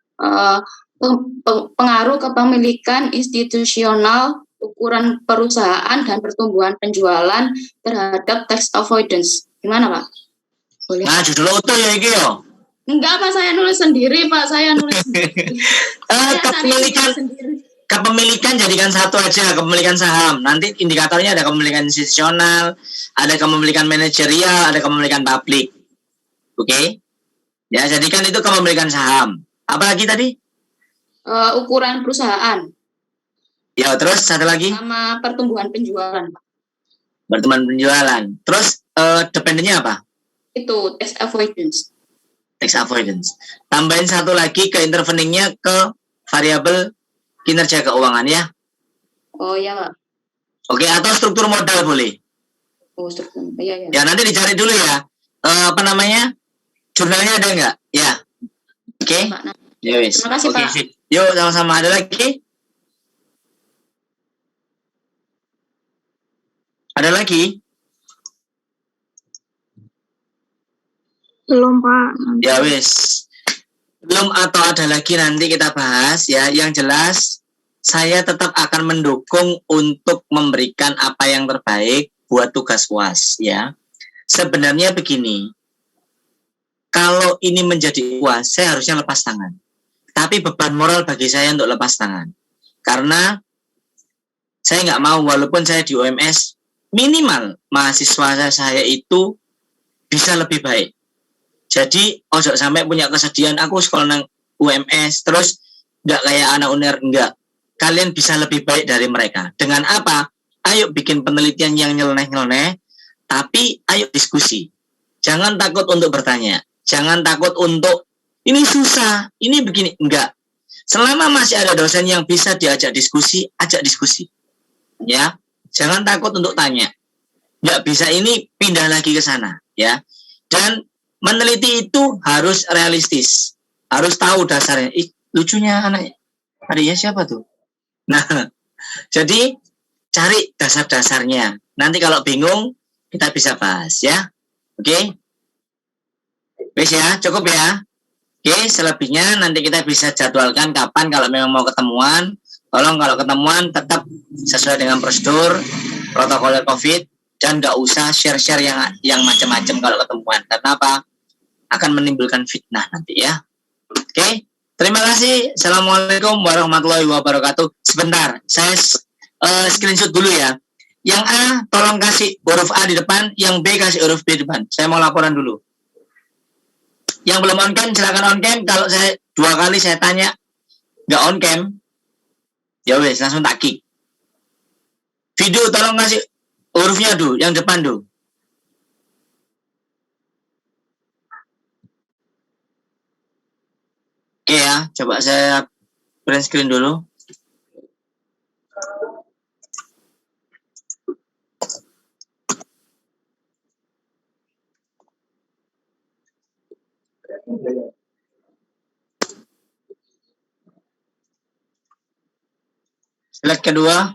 Pengaruh kepemilikan institusional, ukuran perusahaan dan pertumbuhan penjualan terhadap tax avoidance. Gimana, Pak? Boleh. Nah, judul utuh ya iki yo. Enggak, Pak, saya nulis sendiri, Pak. Saya nulis sendiri. Kepemilikan jadikan satu aja, kepemilikan saham. Nanti indikatornya ada kepemilikan institusional, ada kepemilikan manajerial, ada kepemilikan publik. Oke? Ya, jadikan itu kepemilikan saham. Apa lagi tadi? Ukuran perusahaan. Ya, terus satu lagi? Sama pertumbuhan penjualan, Pak. Pertumbuhan penjualan. Terus dependennya apa? Itu tax avoidance. Tax avoidance. Tambahin satu lagi ke interveningnya ke variabel kinerja keuangan ya. Oh ya Pak. Oke, atau struktur modal boleh. Oh struktur. Ya. Ya nanti dicari dulu ya. Apa namanya? Jurnalnya ada nggak? Ya. Oke. Ya wis. Terima kasih Pak. Yuk sama-sama. Ada lagi? Ada lagi? Belum Pak. Ya wis. Belum atau ada lagi nanti kita bahas ya. Yang jelas saya tetap akan mendukung untuk memberikan apa yang terbaik buat tugas UAS ya. Sebenarnya begini, kalau ini menjadi UAS, saya harusnya lepas tangan. Tapi beban moral bagi saya untuk lepas tangan. Karena saya nggak mau walaupun saya di UMS, minimal mahasiswa saya itu bisa lebih baik. Jadi, ojo sampai punya kesedihan, aku sekolah nang UMS, terus nggak kayak anak UNER, enggak. Kalian bisa lebih baik dari mereka. Dengan apa? Ayo bikin penelitian yang nyeleneh-nyeleneh, tapi ayo diskusi. Jangan takut untuk bertanya. Jangan takut untuk, ini susah, ini begini. Enggak. Selama masih ada dosen yang bisa diajak diskusi, ajak diskusi. Ya, jangan takut untuk tanya. Nggak bisa ini, pindah lagi ke sana. Ya, dan meneliti itu harus realistis, harus tahu dasarnya. Lucunya anak adiknya siapa tuh? Nah, jadi cari dasar-dasarnya. Nanti kalau bingung kita bisa bahas ya. Oke? Wes ya, cukup ya. Oke, selebihnya nanti kita bisa jadwalkan kapan kalau memang mau ketemuan. Tolong kalau ketemuan tetap sesuai dengan prosedur protokol COVID dan nggak usah share-share yang macam-macam kalau ketemuan. Karena apa? Akan menimbulkan fitnah nanti ya. Oke, terima kasih. Assalamualaikum warahmatullahi wabarakatuh. Sebentar, saya screenshot dulu ya. Yang A tolong kasih huruf A di depan, yang B kasih huruf B di depan. Saya mau laporan dulu. Yang belum on cam silakan on cam. Kalau saya 2 kali saya tanya nggak on cam, ya wes langsung tak kick. Video tolong kasih hurufnya dulu, yang depan dulu. Oke ya, coba saya print screen dulu. Slide kedua.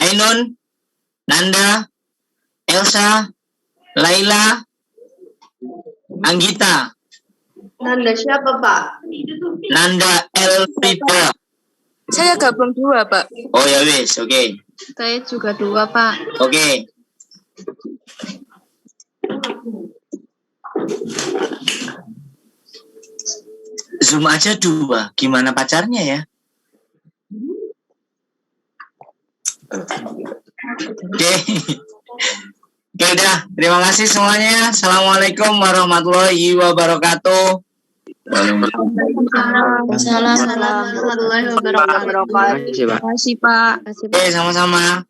Ainun, Nanda, Elsa, Laila, Anggita. Nanda siapa, Pak? Nanda Elvita. Saya gabung 2, Pak. Oh ya wis, oke. Saya juga 2, Pak. Oke. Zoom aja 2. Gimana pacarnya ya? Oke. Oke udah, terima kasih semuanya. Assalamualaikum warahmatullahi wabarakatuh. Waalaikumsalam warahmatullahi wabarakatuh. Terima kasih, Pak. Terima kasih, Pak. Oke, sama-sama.